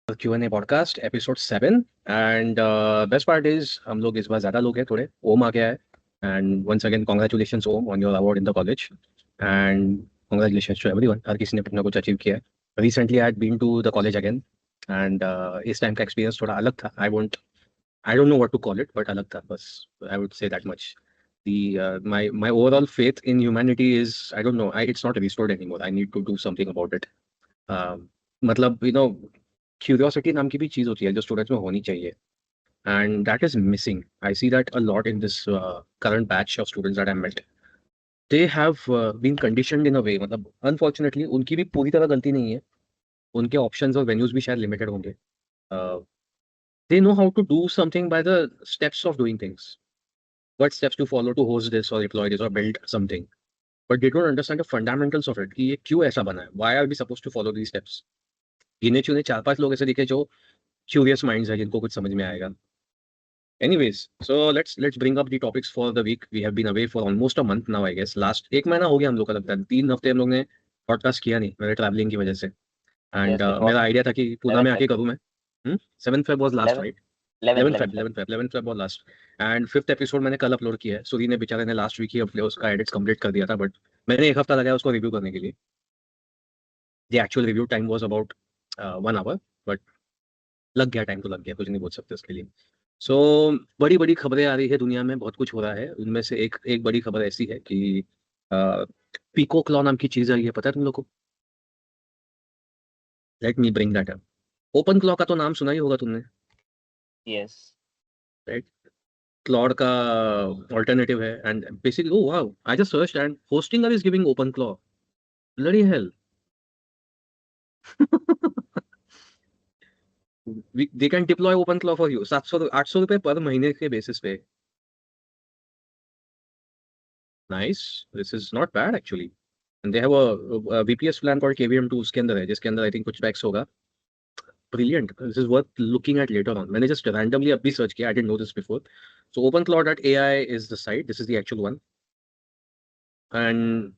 Q&A podcast episode 7 and best part is हम लोग इस बार ज़्यादा लोग हैं थोड़े ओम आ गया है and once again congratulations Om on your award in the college and congratulations to everyone हर किसी ने कुछ ना कुछ अचीव किया है recently I had been to the college again and इस टाइम का एक्सपीरियंस थोड़ा अलग था I don't know what to call it but अलग था बस I would say that much the my overall faith in humanity is I don't know it's not restored anymore. I need to do something about it. मतलब curiosity नाम की भी चीज़ होती है जो स्टूडेंट्स में होनी चाहिए and that is missing I see that a lot in this current batch of students that I met they have been conditioned in a way मतलब अनफॉर्चुनेटली उनकी भी पूरी तरह गलती नहीं है उनके ऑप्शंस और वेन्यूज भी शायद लिमिटेड होंगे they know how to do something by the steps of doing things what steps to follow to host this or deploy this or build something but they don't understand the fundamentals of it कि ये क्यों ऐसा बना है why are we supposed to follow these steps गिने चुने 4-5 लोग ऐसे दिखे जो क्यूरियस माइंड्स है जिनको कुछ समझ में आएगा anyways so let's bring up the topics for the week we have been away for almost a month now I guess last एक महीना हो गया हम लोग का लगता है 3 हफ्ते हम लोग ने पॉडकास्ट किया नहीं मेरे ट्रैवलिंग की वजह से एंड Yes, it was मेरा आइडिया था कि पुणे 11 में Feb. आके करूँ मैं 7 Feb was last 11, right 11, 11 11 Feb Feb. 11 Feb was last and 5th episode मैंने कल अपलोड किया है सूरी ने बेचारे ने लास्ट वीक ही उसका एडिट्स कंप्लीट कर दिया था बट मैंने 1 हफ्ता लगाया उसको रिव्यू करने के लिए the actual review time was about 1 hour but लग गया टाइम तो लग गया कुछ नहीं बोल सकते उसके लिए सो बड़ी बड़ी खबरें आ रही है दुनिया में बहुत कुछ हो रहा है उनमें से एक एक बड़ी खबर ऐसी है कि पीको क्लॉ नाम की चीज आई है पता है तुम लोग को let me bring that up OpenClaw का तो नाम सुना ही होगा तुमने Yes. राइट क्लॉड का ऑल्टरनेटिव है and basically oh wow I just searched and Hostinger is giving OpenClaw bloody hell they can deploy OpenClaw for you 700 800 रुपए पर महीने के बेसिस पे nice this is not bad actually and they have a VPS plan called KVM2 उसके अंदर है जिसके अंदर आई थिंक कुछ पैक्स होगा brilliant this is worth looking at later on मैंने जस्ट रैंडमली अभी सर्च किया I didn't know this before so openclaw.ai is the site this is the actual one and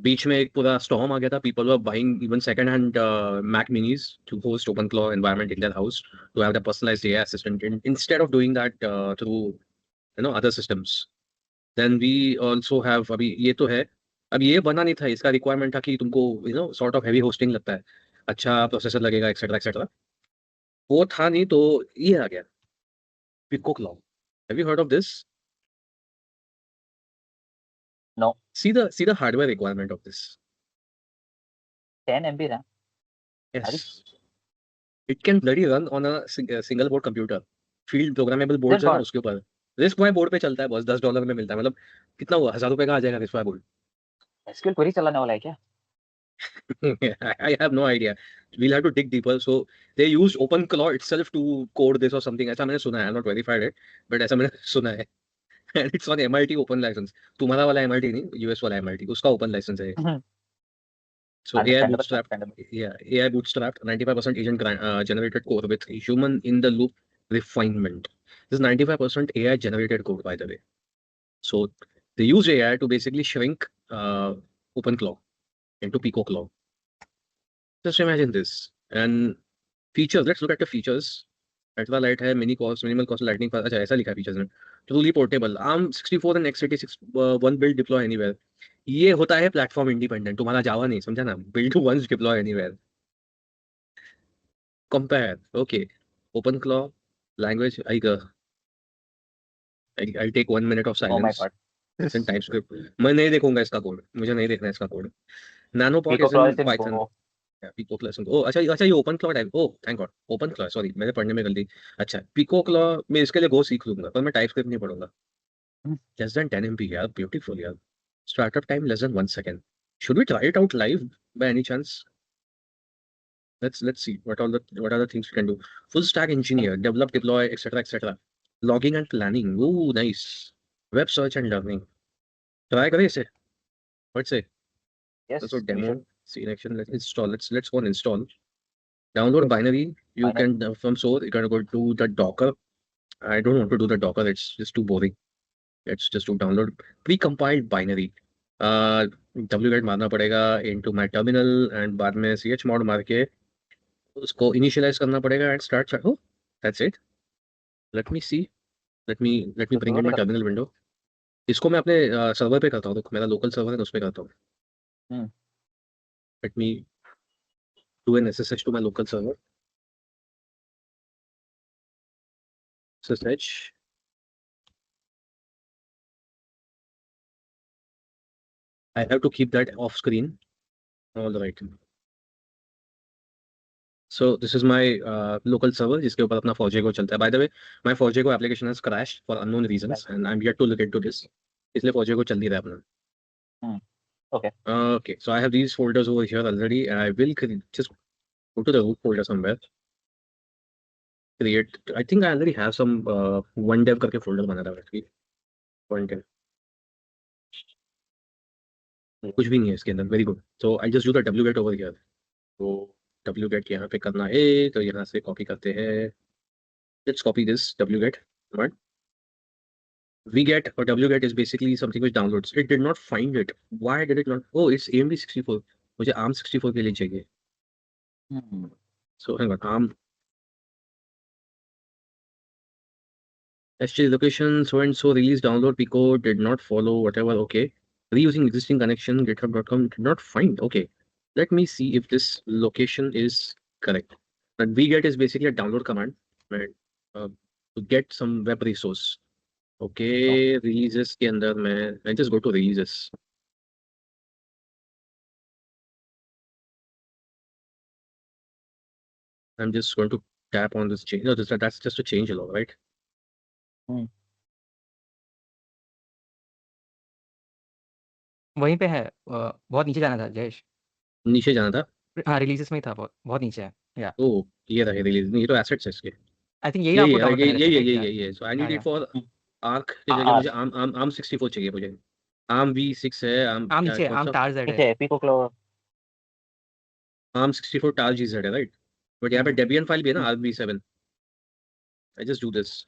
बीच में एक पूरा स्टॉर्म आ गया था people were buying even second hand Mac minis to host open claw environment in their house to have the personalised AI assistant instead of doing that through other systems then we also have अभी ये तो है अब ये बना नहीं था इसका रिक्वायरमेंट था कि तुमको सॉर्ट ऑफ हैवी होस्टिंग लगता है अच्छा प्रोसेसर लगेगा एक्सेट्रा एक्सेट्रा वो था नहीं तो ये आ गया pico cloud have you heard of this No. see the hardware requirement of this 10 MB RAM. Very. yes it can bloody run on a single board computer field programmable Then boards है ना what? उसके ऊपर risk वाई board पे चलता है बस $10 में मिलता है मतलब कितना हुआ 1000 रुपए का आ जाएगा रिस्क वाई बोर्ड SQL query चलाने वाला है क्या? I have no idea. We'll have to dig deeper. So they used OpenClaw itself to code this or something. ऐसा मैंने सुना है. I'm not verified it, but ऐसा मैंने सुना है. And it's on MIT open license. तुम्हारा वाला MIT नहीं, US वाला MIT. उसका open license है. So AI Understandable, bootstrapped. understandable. Yeah, AI bootstrapped 95% agent generated code with human in the loop refinement. This is 95% AI generated code, by the way. So they use AI to basically shrink OpenClaw into PicoClaw. Just imagine this. And features, let's look at the features. Ultra light है mini cost minimal cost lightning अच्छा ऐसा लिखा है features में truly portable ARM 64 and x86 one build deploy anywhere ये होता है platform independent तुम्हारा जावा नहीं समझा ना build once deploy anywhere compare okay OpenClaw language I take 1 minute of Oh my silence God. It's in TypeScript मैं नहीं देखूंगा इसका कोड मुझे नहीं देखना है इसका code nanobot Pico is in Claw is in Python Go. Pico Claw oh अच्छा अच्छा ये open claw type oh thank God open claw sorry मैंने पढ़ने में गलती अच्छा पिको क्लॉ मैं इसके लिए गो सीख लूंगा पर मैं टाइप स्क्रिप्ट नहीं पढ़ूंगा less than 10 MB यार beautiful यार startup time less than 1 second should we try it out live by any chance let's see what are the things we can do full stack engineer develop deploy etc logging and planning ooh nice web search and learning try करें इसे what say let's go Yes, we demo should. see in action let's install let's go and install download binary you Binary. can from source you can go to the docker I don't want to do the docker it's just too boring let's just do download pre-compiled binary wget मारना पड़ेगा into my terminal and बाद में chmod मार के उसको initialise करना पड़ेगा and start हो, that's it. Let me see, let me तो bring in my terminal window. इसको मैं अपने सर्वर पे करता हूँ, तो मेरा लोकल सर्वर है तो उस पे करता हूँ। Hmm let me do an SSH to my local server. SSH, I have to keep that off screen. All right. So this is my local server जिसके ऊपर अपना Forjego चलता है. By the way, my Forjego application has crashed for unknown reasons and I'm yet to look into this. इसलिए Forjego चल नहीं रहा है अपना. okay Okay, so I have these folders over here already and I will just go to the root folder somewhere. Create. I think I already have some OneDev करके folder बना था actually. OneDev. कुछ भी नहीं है इसके अंदर. Very good. So I just do the wget over here. तो wget यहाँ पे करना है तो यहाँ से copy करते हैं. Let's copy this wget command. Vget or wget is basically something which downloads. It did not find it. Why did it not? Oh, it's AMD 64. मुझे ARM 64 के लिए चाहिए. हम्म So hang on, ARM SJ location so and so release download Pico did not follow whatever. Okay, reusing existing connection GitHub.com did not find. Okay, let me see if this location is correct. But Vget is basically a download command, right? To get some web resource. Okay, releases के अंदर मैं I just go to releases. I'm just going to tap on this change. No, that's just a change log, right? वहीं पे है बहुत नीचे जाना था जयेश। नीचे जाना था. हाँ रिलीजेस में ही था, बहुत बहुत नीचे है या ओह, ये रहे रिलीज. ये तो एसेट्स है इसके. आई थिंक यही ना आपको डाउनलोड करना है ये so I need it for hmm, arch की जगह मुझे आर्म 64 चाहिए मुझे. आर्म V6 है. आर्म आम क्या नीचे कौन आम सा? टार जेड है। नीचे पिको क्लो आर्म 64 टार GZ है, राइट? बट यहाँ पे डेबियन फाइल भी है ना, arm V7. I just do this.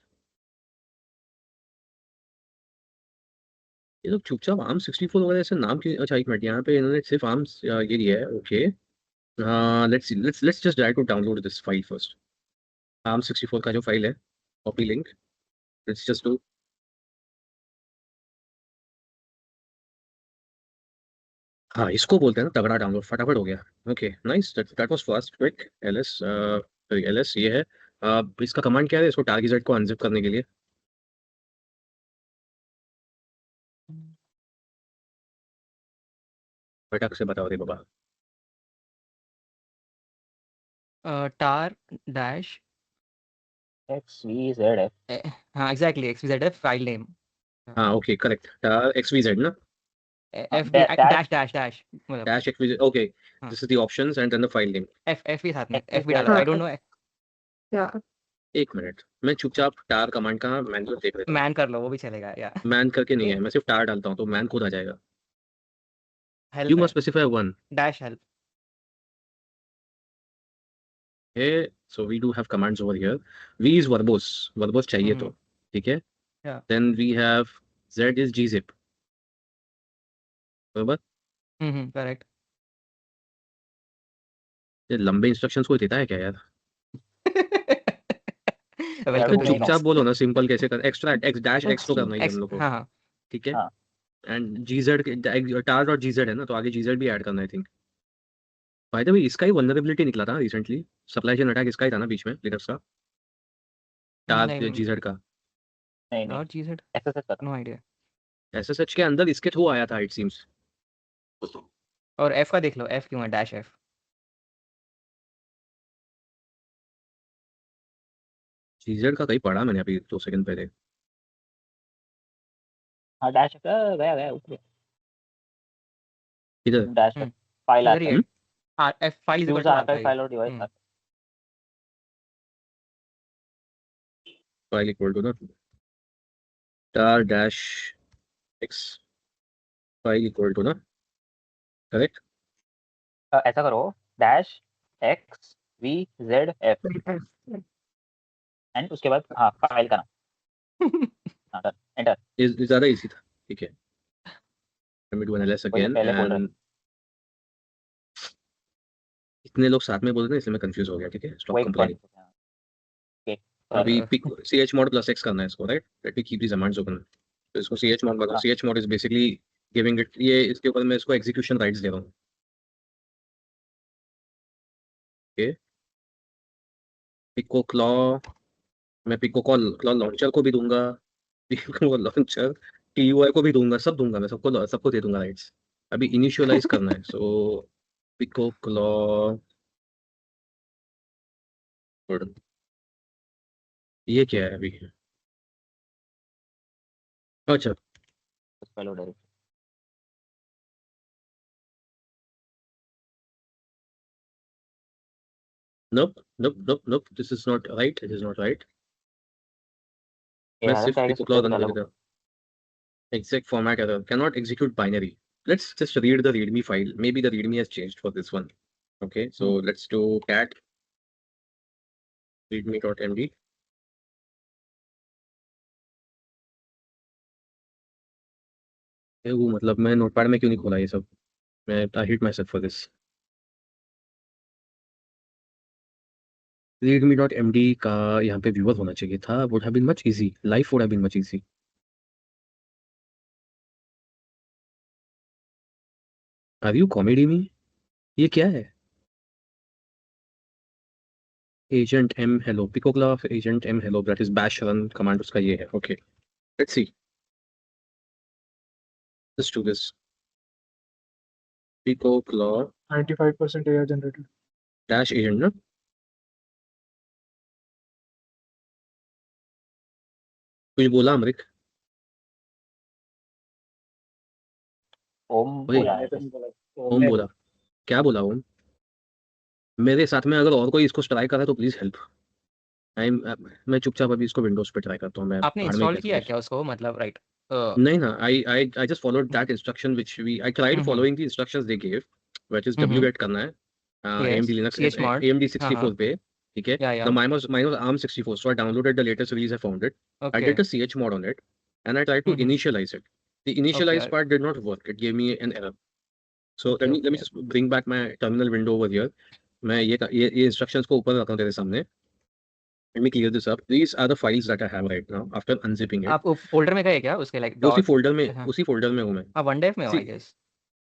ये लोग चुपचाप आर्म 64 वगैरह ऐसे नाम क्यों? अच्छा एक मिनट, यहाँ पे इन्होंने सिर्फ आर्म ये दिया है. Okay, let's just try to download this file first. ARM 64 का जो फाइल है, copy link. Let's just do. हाँ, इसको बोलते हैं ना तगड़ा डाउनलोड. फटाफट हो गया. Okay nice, that was fast quick. LS LS ये है. इसका कमांड क्या है इसको टारगेट को अनजिप करने के लिए? फटाक से बताओ रे बाबा. टार डैश XVZF हाँ एग्जैक्टली XYZ फाइल नेम हाँ ओके करेक्ट. टार XVZ ना. F dash dash dash dash मतलब डैश XVZ. ओके, हाँ this is the options and then the file name. F भी साथ में F एफ भी डाला हाँ, आई डोंट नो एक मिनट, मैं चुपचाप टार कमांड का मैनुअल देख लेता हूँ. मैन कर लो वो भी चलेगा या मैन करके नहीं है, मैं सिर्फ टार डालता हूँ तो मैन खुद आ जाएगा. यू हेल्प है must specify one. Dash help Okay, so we do have commands over here. V is verbose. Verbose चाहिए तो ठीक है. या Then we have Z is gzip. बराबर. करेक्ट ये लंबे इंस्ट्रक्शंस कोई देता है क्या यार? तो वेलकम टू चुपचाप बोलो ना, सिंपल कैसे कर. एक्स्ट्रा एक्स डैश एक्स तो करना ही है एक्स हम लोग को. हाँ हाँ ठीक है. हाँ। एंड जीजेड टार और जीजेड है ना, तो आगे जीजेड भी ऐड करना है I think. By the way इसका ही वल्नरेबिलिटी निकला था रिसेंटली. सप्लाई चेन अटैक इसका ही था ना बीच में, लिनक्स का. टार नहीं जीजेड का. नहीं और जीजेड SSH का नो आइडिया एसएसएच के अंदर इसके थ्रू आया था इट सीम्स. और एफ का देख लो एफ क्यों है डैश एफ जीजेड का कहीं पढ़ा मैंने अभी 2 सेकंड पहले. हाँ डैश का गया गया ऊपर इधर डैश फाइल इधर ही आता है है F file is equal use to archive file और डिवाइस आता फाइल इक्वल टू ना tar dash X file equal to ना. करेक्ट. है। ऐसा करो डैश XVZF एंड उसके बाद हाँ फाइल का नाम हाँ कर एंटर इज ज्यादा इजी था. ठीक है. Late me do N LS वही अगेन पहले बोल रहा एंड इतने लोग साथ में बोल रहे हैं इसलिए मैं कंफ्यूज हो गया। ठीक है, वो स्टॉप एक कंप्लेनिंग। पॉइंट। ओके अभी uh, pick ch mod plus x करना है इसको, right? Let me keep this commands open. तो इसको ch mod हाँ। ch mod is basically giving it, ये इसके ऊपर मैं इसको एग्जीक्यूशन राइट्स दे रहा हूँ। ओके, पिको क्लॉ, मैं पिको क्लॉ लॉन्चर को भी दूंगा, पिको लॉन्चर TUI को भी दूंगा, सब दूंगा मैं, सबको सबको दे दूंगा राइट्स। अभी इनिशियलाइज करना है, सो पिको क्लॉ गुड। ये क्या है अभी? अच्छा, payload direct. nope, this is not right, it is not right। ये मैं हालत सिर्फ है कि पिको क्लॉ सबसे कुछ रन अलग करके था। Exact format error, cannot execute binary। Let's just read the readme file, maybe the readme has changed for this one। Okay, so let's do cat readme.md। वो मतलब मैं नोटपैड में क्यों नहीं खोला ये सब? मैं I hit my self for this. readme.md का यहाँ पे व्यूअर होना चाहिए था, would have been much easy, life would have been much easy। Are you comedy में? ये क्या है? agent m hello picoclaw agent m hello, that is bash run command उसका ये है। okay, let's see, let's do this। picoclaw 95% AI generated। dash agent ना? कुछ बोला अमरिक? ओम वही बोला है मैंने तो बस। नहीं बोला, ओम बोला। क्या बोला ओम? मेरे साथ में अगर और कोई इसको ट्राई कर रहा है तो प्लीज हेल्प। आई मैं चुपचाप अभी इसको विंडोज पे ट्राई करता हूँ, मैं आपने भाड़ में इंस्टॉल क्या किया है कुछ। क्या उसको, मतलब राइट? नहीं ना, I just followed that instruction which we I tried hmm following the instructions they give, which is hmm wget करना है AMD yes Linux ch mod। AMD हाँ हाँ 64 पे। ठीक है, या now mine was ARM 64, so I downloaded the latest release, I found it, I okay did a ch mod on it, and I tried to initialize it। The okay initialize part did not work, it gave me an error। So okay let me okay just bring back my terminal window over here। मैं ये instructions को ऊपर रखता हूँ तेरे सामने। Let me clear this up, these are the files that I have right now after unzipping it। आप folder में गए क्या उसके, लाइक ये उसी डॉट? फोल्डर में, हाँ उसी फोल्डर में हूँ मैं। हाँ, वन डेव में हो See, आई गेस।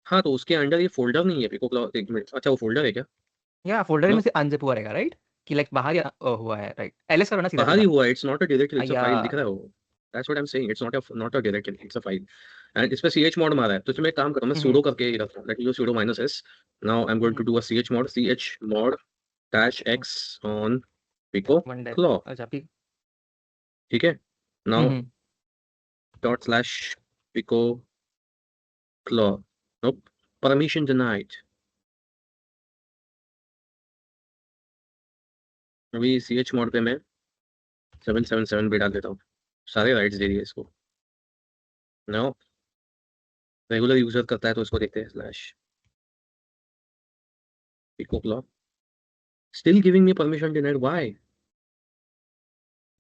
हाँ तो उसके अंडर ये फोल्डर नहीं है पिको क्लॉ, एक मिनट, अच्छा वो फोल्डर है क्या? या फोल्डर में नो, से अनजिप हुआ रहेगा, राइट? कि लाइक बाहर हुआ है, राइट? एलएस करो ना सीधा बाहर ही सीधा। हुआ है, it's not a directory, it's a या फाइल, दिख रहा है वो। That's what I am saying, it's not a directory, it's a file. And इस पे ch mod मारा है, तो इसमें एक काम करो, मैं sudo करके ही रखता हूँ, let me use sudo -s। Now I am going to do a ch mod -x on pico one dev. claw। अच्छा ठीक। ठीक है, now hmm // pico claw, nope, permission denied। अभी ch mod पे मैं 777 भी डाल देता हूँ, सारे राइट्स दे दिए इसको। नाउ रेगुलर यूजर करता है तो इसको देखते हैं, /pico claw still giving me permission denied, why?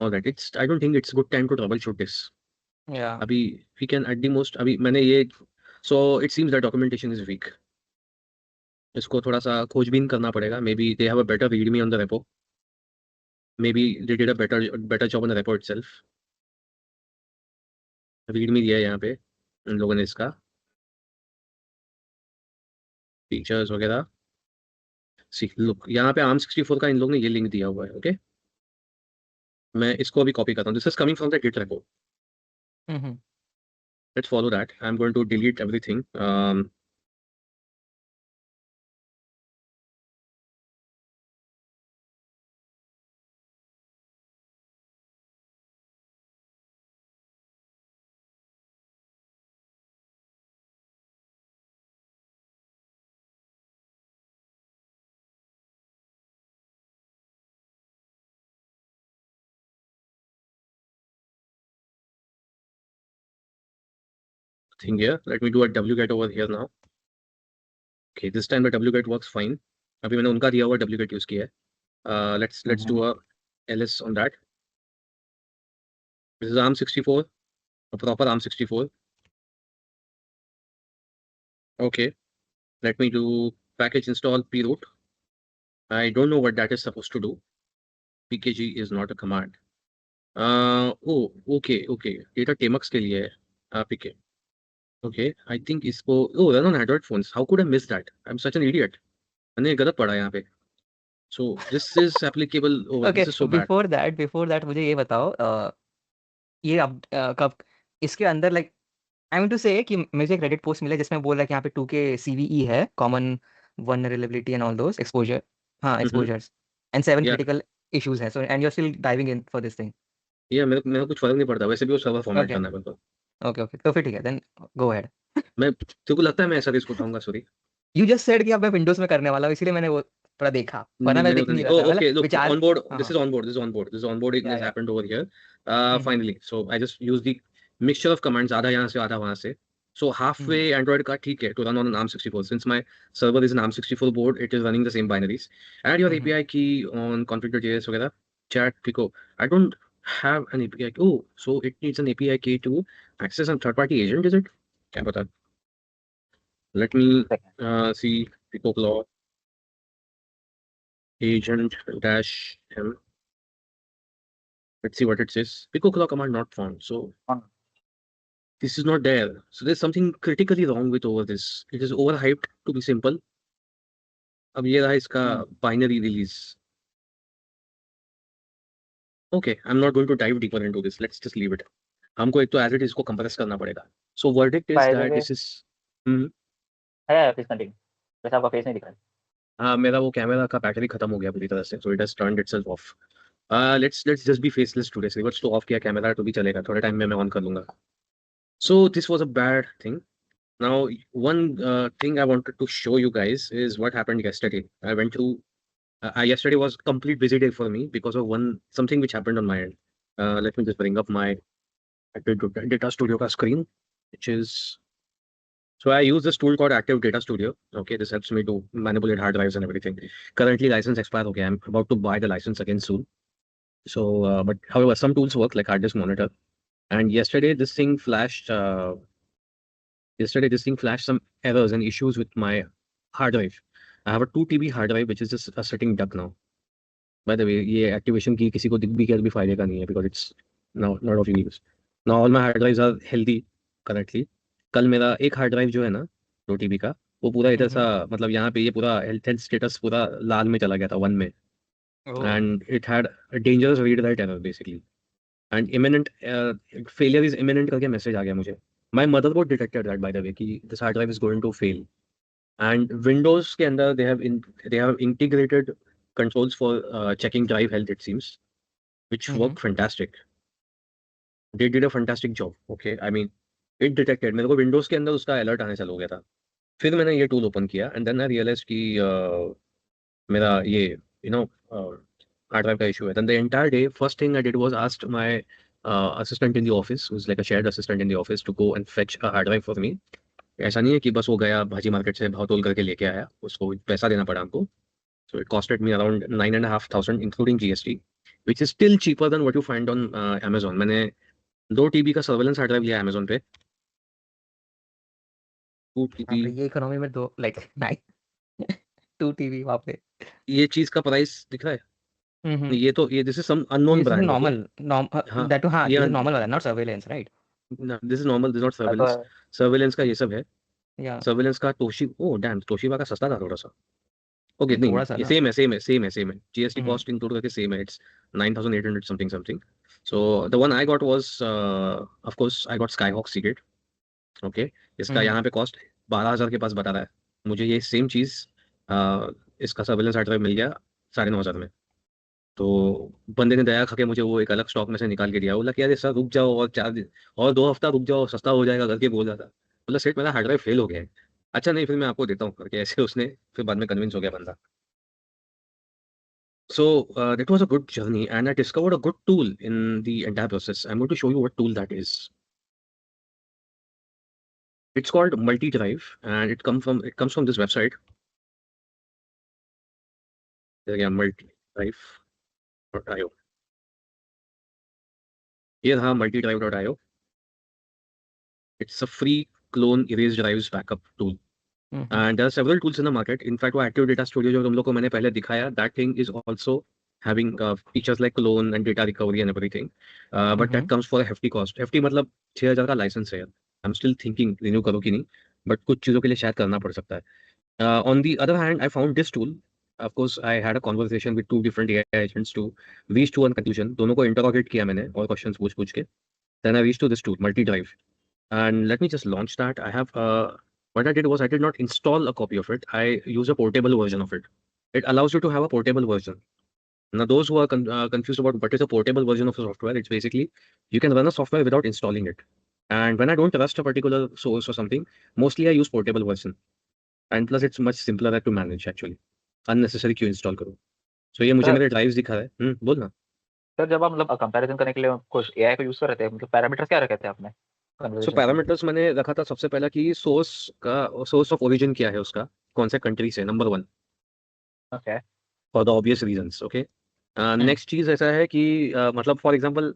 All right, it's, I don't think it's good time to troubleshoot this। या अभी we can at the most, अभी मैंने ये, so it seems that documentation is weak। इसको थोड़ा सा खोजबीन करना पड़ेगा, maybe they have a better readme on the repo, maybe they did a better job on the repo itself। readme दिया है यहाँ पे इन लोगों ने इसका, फीचर्स वगैरह। सी लुक, यहाँ पे ARM 64 का इन लोगों ने ये लिंक दिया हुआ है। ओके, मैं इसको अभी कॉपी करता हूँ, this is coming from the git repo. Hmm let's follow that, I am going to delete everything. thing here, let me do a wget over here now। okay, this time the wget works fine। अभी मैंने उनका दिया हुआ wget use किया है। let's do a ls on that। this is ARM 64, a proper ARM 64। okay, let me do package install proot। I don't know what that is supposed to do. PKG is not a command. Oh, okay. Data Tmux के लिए है PK. Okay, I think इसको run on Android phones. How could I miss that? I'm such an idiot. मैंने गलत पढ़ा यहाँ पे. So this is applicable. Oh, okay, this is so bad. Before that मुझे ये बताओ, ये अब कब इसके अंदर लाइक आई मीन टू से कि मुझे एक रेडिट पोस्ट मिला जिसमें बोल रहा है कि यहाँ पे 2K CVE है, common vulnerability and all those exposure, हाँ exposures and 7 Yeah. Critical issues हैं, so and you are still diving in for this thing. ये मेरे को कुछ फर्क नहीं पड़ता, वैसे भी वो सर्वर फॉर्मेट Okay. करना है मेरे को. ओके तो फिर ठीक है, देन गो अहेड. तेरे को लगता है मैं ऐसा रिस्क उठाऊंगा? सॉरी. यू जस्ट सेड कि अब मैं विंडोज में करने वाला हूँ, इसीलिए मैंने वो थोड़ा देखा, वरना मैं देख नहीं रहा था. Okay, look, विचार, onboard. हाँ, This is onboarding Yeah, has yeah. happened over here. Mhm. Finally, so I just use the mixture of commands, आधा यहाँ से आधा वहाँ से. So halfway Android का ठीक है to run on an ARM64. Since my server is an ARM64 board, it is running the same binaries. Add your Mhm. API key on config.js वगैरह. Chat Pico. I don't have an API. Oh, so it needs an API key to access a third-party agent, is it? क्या पता. Let me see Pico Claw agent dash m. Let's see what it says. Pico Claw command not found. So this is not there. So there's something critically wrong with over this. It is overhyped to be simple. अब ये रहा इसका binary release. Okay, I'm not going to dive deeper into this. Let's just leave it. हमको एक तो as it is को compress करना पड़ेगा. So verdict is By the that way- this is. हम्म. है प्लीज कंटिन्यू. वैसे आपका फेस नहीं दिख रहा है. हाँ, मेरा वो कैमरा का बैटरी खत्म हो गया पूरी तरह से. So it has turned itself off. Let's just be faceless today. Reverse to off किया कैमरा तो भी चलेगा. थोड़े टाइम में मैं ऑन कर लूंगा. So this was a bad thing. Now, one thing I wanted to show you guys is what happened yesterday. I went through. Yesterday was complete busy day for me because of something which happened on my end. Let me just bring up my Data Studio ka screen, which is. So I use this tool called Active Data Studio. Okay, this helps me to manipulate hard drives and everything. Currently, license expired. Okay, I'm about to buy the license again soon. So, but however, some tools work like hard disk monitor. And yesterday, this thing flashed. Yesterday, this thing flashed some errors and issues with my hard drive. I have a 2 TB hard drive which is just a sitting duck now. By the way, ये activation की किसी को दिख भी क्या भी फायदे का नहीं है because it's now not of use. Now all my hard drives are healthy currently. कल मेरा एक hard drive जो है ना 2 TB का, वो पूरा इधर सा मतलब यहाँ पे ये पूरा health status पूरा लाल में चला गया था 1 में. And it had a dangerous read write error basically. And imminent failure is imminent करके message आ गया मुझे. My motherboard detected that by the way कि this hard drive is going to fail. And Windows के अंदर they have integrated controls for checking drive health it seems, which worked fantastic. They did a fantastic job. Okay, I mean it detected. मेरे को Windows के अंदर उसका alert आने चालू हो गया था. फिर मैंने ये tool open किया and then I realized कि मेरा ये hard drive का issue है. Then the entire day, first thing I did was asked my assistant in the office, who's like a shared assistant in the office, to go and fetch a hard drive for me. ऐसा नहीं है कि बस वो गया भाजी market से भाव तोल करके लेके आया, उसको पैसा देना पड़ा हमको. So it costed me around 9,500 including GST, which is still cheaper than what you find on Amazon. मैंने 2 TB का सर्वेलेंस हार्ड ड्राइव लिया Amazon पे. 2 TB. ये इकोनॉमी में दो लाइक 2 TB वहाँ पे. ये चीज का प्राइस दिख रहा है. ये this is some unknown brand. Normal that हाँ ये ये नॉर्मल वाला, not surveillance, right? This is normal, this not surveillance. Surveillance का ये सब है. या सर्वेलेंस का तोशिबा का सस्ता था थोड़ा सा. ओके, थोड़ा नहीं सा ये ना. सेम है. जीएसटी कॉस्ट इंक्लूड करके सेम है. It's 9,800 something. So the one I got was of course I got Skyhawk secret. Okay, इसका यहाँ पे कॉस्ट 12,000 के पास बता रहा है. मुझे ये सेम चीज इसका सर्वेलेंस हार्ड ड्राइव मिल गया 9,500 में. तो बंदे ने दया खा के मुझे वो एक अलग स्टॉक में से निकाल के दिया. बोला कि यार सर रुक जाओ और 4 दिन और 2 हफ्ता रुक जाओ, सस्ता हो जाएगा करके बोल रहा था. बोला सेठ मेरा हार्ड ड्राइव फेल हो गया है. अच्छा नहीं फिर मैं आपको देता हूँ करके ऐसे उसने फिर बाद में कन्विंस हो गया बंदा. So that was a good journey and I discovered a good tool in the entire process. I'm going to show you what tool that is. It's called Multi-Drive and it comes from this website. There you go, multidrive.io. Here है multidrive.io. It's a free clone erase drives backup tool. and there are several tools in the market. In fact, वो Active Data Studio जो तुम लोग को मैंने पहले दिखाया, that thing is also having features like clone and data recovery and everything. But that comes for a hefty cost. Hefty मतलब 6,000 का लाइसेंस है. I'm still thinking renew करो कि नहीं, but कुछ चीज़ों के लिए शायद करना पड़ सकता है. On the other hand, I found this tool. Of course, I had a conversation with two different AI agents to reach to one conclusion. दोनों को interrogate किया मैंने और questions पूछ के. Then I reached to this tool, MultiDrive. And let me just launch that. I have what I did was I did not install a copy of it. I use a portable version of it. It allows you to have a portable version. Now, those who are confused about what is a portable version of a software, it's basically you can run a software without installing it. And when I don't trust a particular source or something, mostly I use portable version. And plus, it's much simpler to manage actually. Unnecessary क्यों install करो? So ये मुझे sir मेरे drives दिखा है. बोल ना. Sir जब आप मतलब कंपैरिजन करने के लिए कुछ एआई को यूज कर रहे थे, मतलब पैरामीटर्स क्या रखे थे आपने सो कन्वर्सेशन के? पैरामीटर्स मैंने रखा था सबसे पहला कि सोर्स ऑफ ओरिजिन क्या है उसका, कौन से कंट्री से, number 1 okay. For the obvious reasons. Okay. Next चीज ऐसा है कि मतलब for example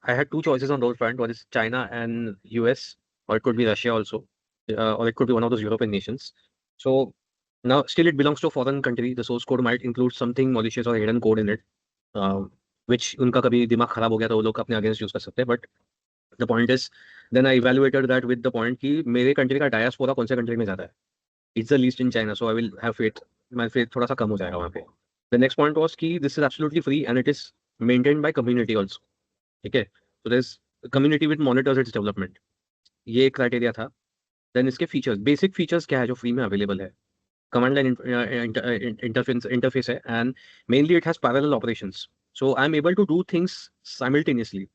I had two choices on those front, one is China and US, और it could be Russia also, or it could be one of those European nations. So now still it belongs to a foreign country. The source code might include something malicious or hidden code in it, uh, which उनका कभी दिमाग खराब हो गया तो वो लोग अपने अगेंस्ट यूज कर सकते हैं. But the point is then I evaluated that with the point कि मेरे कंट्री का डायस्पोरा कौन से कंट्री में ज्यादा है. It's the least in China, so I will have faith, my faith थोड़ा सा कम हो जाएगा वहाँ पे. द नेक्स्ट पॉइंट वाज कि this is absolutely free and it is maintained by community also. ठीक है, so there is community with monitors its development. ये एक क्राइटेरिया था. देन इसके फीचर्स, बेसिक फीचर्स क्या है जो फ्री में अवेलेबल है. कमांड लाइन इंटरफेस है, and mainly it has parallel operations, so I am able to do things simultaneously.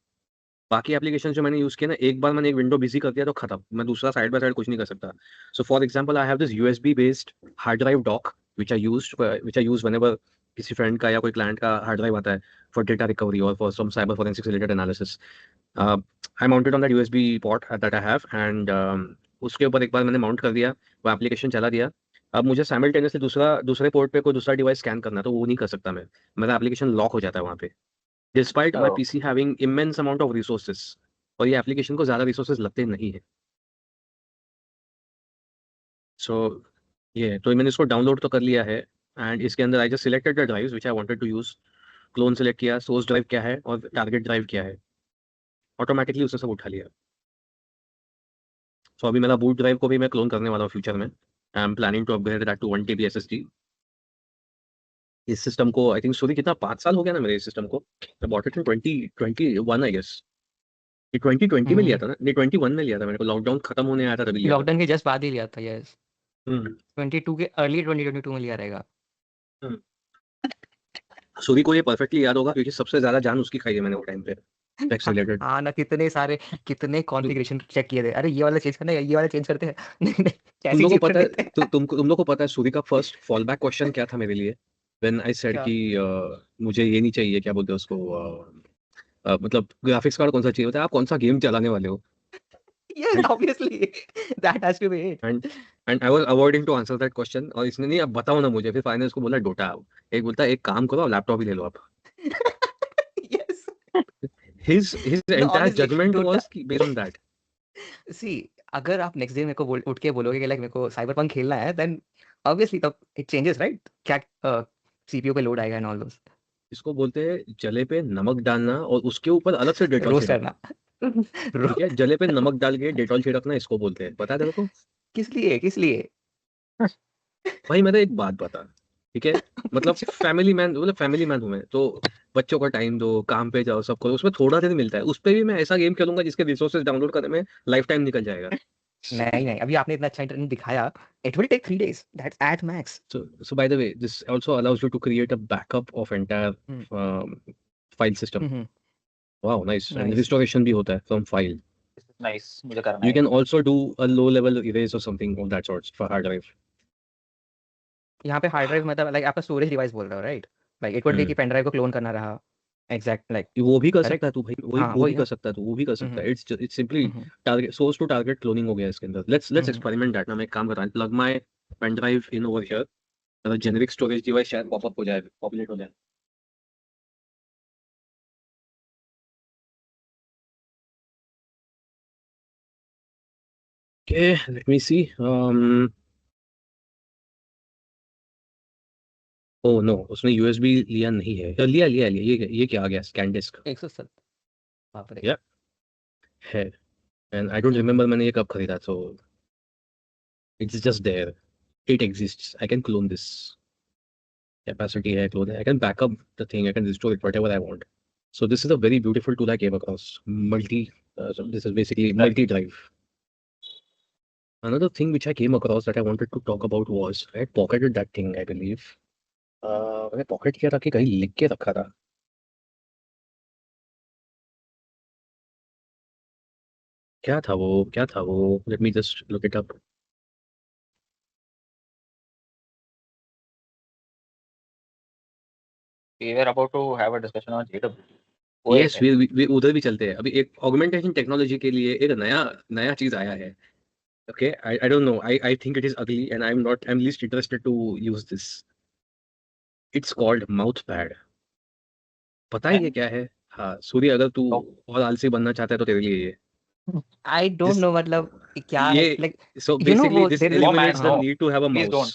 बाकी एप्लीकेशन जो मैंने यूज किया ना, एक बार मैंने एक विंडो बिजी कर दिया तो खत्म, मैं दूसरा साइड बाय साइड कुछ नहीं कर सकता. So for example I have this USB based hard drive dock which I use whenever किसी फ्रेंड का या कोई क्लाइंट का हार्ड ड्राइव आता है फॉर डेटा रिकवरी और for some cyber forensics related analysis. I mounted on that USB port that I have, and उसके ऊपर एक बार मैंने माउंट कर दिया, वो एप्लीकेशन चला दिया. अब मुझे साइमल्टेनियसली दूसरे पोर्ट पे कोई दूसरा डिवाइस स्कैन करना है तो वो नहीं कर सकता मैं, मेरा एप्लीकेशन लॉक हो जाता है वहाँ पे, despite my oh, PC having immense amount of resources. और ये एप्लीकेशन को ज़्यादा रिसोर्सेज लगते नहीं है. सो ये तो मैंने इसको डाउनलोड तो कर लिया है, एंड इसके अंदर I just selected the drives which I wanted to use. Clone select किया, सोर्स ड्राइव क्या है और टारगेट ड्राइव क्या है, ऑटोमेटिकली उसने सब उठा लिया. सो अभी मेरा बूट ड्राइव को भी मैं क्लोन करने वाला हूँ फ्यूचर में. I am planning to upgrade that to 1 TB SSD. इस सिस्टम को आई थिंक सॉरी कितना 5 साल हो गया ना मेरे इस सिस्टम को. मैं bought it in 2021 I guess. ये 2020 में लिया था ना, नहीं 21 में लिया था मैंने को, लॉकडाउन खत्म होने आया था तभी लिया था. लॉकडाउन के जस्ट बाद ही लिया था, यस. हम्म 22 के अर्ली 2022 में लिया रहेगा. हम्म. सूरी को ये परफेक्टली याद होगा क्योंकि सबसे ज्यादा जान उसकी खाई है मैंने वो टाइम पे टैक्स रिलेटेड. हाँ ना, कितने कॉन्फ़िगरेशन चेक किए थे. अरे ये वाला चेंज करना है, ये वाला चेंज करते हैं. नहीं नहीं, तुम कैसी लोग को चीज कर पता है, देते हैं. तुम लोग को पता है सूरी का फर्स्ट फॉल बैक क्वेश्चन क्या था मेरे लिए, व्हेन आई सेड क्या? कि मुझे ये नहीं चाहिए, क्या बोलते हैं उसको, मतलब ग्राफिक्स कार्ड कौन सा चाहिए होता है, आप कौन सा गेम चलाने वाले हो. Yes, obviously that has to be it. And and I was avoiding to answer that question, और इसने नहीं अब बताओ ना मुझे, फिर फाइनल उसको बोला डोटा. एक बोलता है एक काम करो लैपटॉप ही ले लो आप. Yes. his no, entire honestly judgment Dota. was based on that. See, अगर आप नेक्स्ट डे मेरे को उठ के बोलोगे कि लाइक मेरे को साइबरपंक खेलना है, देन ऑब्वियसली तब इट चेंजेस, राइट? क्या सीपीयू पे लोड आएगा एंड ऑल दोस. इसको बोलते हैं जले पे नमक डालना और उसके ऊपर अलग से डेटॉल रोस्ट छिड़कना. करना. रो, ठीक है, जले पे नमक डाल के डेटॉल छिड़कना इसको बोलते हैं, पता है तेरे को. किस लिए? भाई मैं तो एक बात बता, ठीक है, मतलब फैमिली मैन हूं मैं तो. बच्चों का टाइम दो, काम पे जाओ, सब करो, उसमें थोड़ा दिन मिलता है, उस पे भी मैं ऐसा गेम खेलूंगा जिसके रिसोर्सेज डाउनलोड करने में लाइफ टाइम निकल जाएगा. नहीं नहीं, अभी आपने इतना अच्छा इंटरनेट दिखाया. It will take 3 days, that's at max. So by the way, this also allows you to create a backup of entire um, file system. Wow, nice. And nice. restoration भी होता है from file. नाइस, मुझे करना You है. can also do a low level erase or something of that sort for hard drive. यहाँ पे hard drive मतलब like आपका स्टोरेज डिवाइस बोल रहे हो, right? Like it would be कि पेन ड्राइव को क्लोन करना रहा. Exact like. वो भी कर सकता करेक्ट. है तू भाई, वही हाँ वो भी वही कर ना. सकता है तू, वो भी कर सकता हम्म. है. It's simply hmm. Target, source to target cloning हो गया इसके अंदर. Let's hmm. एक्सपेरिमेंट दैट ना. मैं एक काम कर रहा हूँ, plug my pen drive in over here. मतलब जेनेरिक स्टोरेज डिवाइस शायद पॉपअप हो जाए, पॉपुलेट हो जाए. Okay, let me see. Oh no, उसने यूएसबी लिया नहीं है, या लिया ये क्या आ गया, ScanDisk 170 बाप रे। या है, एंड आई डोंट रिमेम्बर मैंने ये कब खरीदा, so it's just there, it exists, I can clone this, capacity है, क्लोन है, I can backup the thing, I can restore it whatever I want. So this is a very beautiful tool I came across. So this is basically Right. multi-drive. Another thing which I came across that I wanted to talk about was I had pocketed that thing, I believe. मैंने pocket किया था कि कहीं लिख के रखा था. क्या था वो? Let me just look it up. We were about to have a discussion on JW. वो Yes, एक है। we उधर भी चलते हैं. अभी एक ऑगमेंटेशन टेक्नोलॉजी के लिए एक नया चीज आया है. Okay, I don't know. I think it is ugly and I'm least interested to use this. It's called mousepad. पता है ये हैं? क्या है? हाँ, सूर्य, अगर तू तो और आलसी बनना चाहता है तो तेरे लिए ये. आई डोंट This नो मतलब क्या है ये like so you know basically वो this there is No, eliminates man, the no. need to have a Please mouse. don't.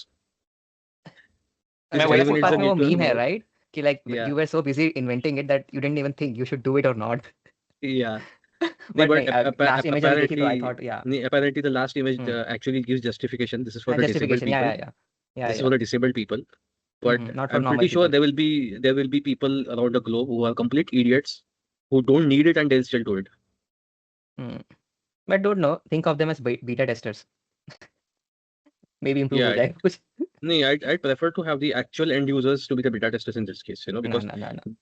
This मैं वही मेरे eliminates पास the में पूछ वो need to have a meme है mouse. राइट कि like Yeah, you were so busy inventing it that you didn't even think you should do it और not yeah. But But नहीं last image अभी देखी तो आई थॉट या apparently the last image actually gives justification. This is for the disabled justification people. या This is for the disabled people. But not for I'm normal pretty sure people there will be people around the globe who are complete idiots who don't need it and they'll still do it. But don't know think of them as beta testers maybe improve हो Yeah, जाए कुछ no, I'd prefer to have the actual end users to be the beta testers in this case, ना because ना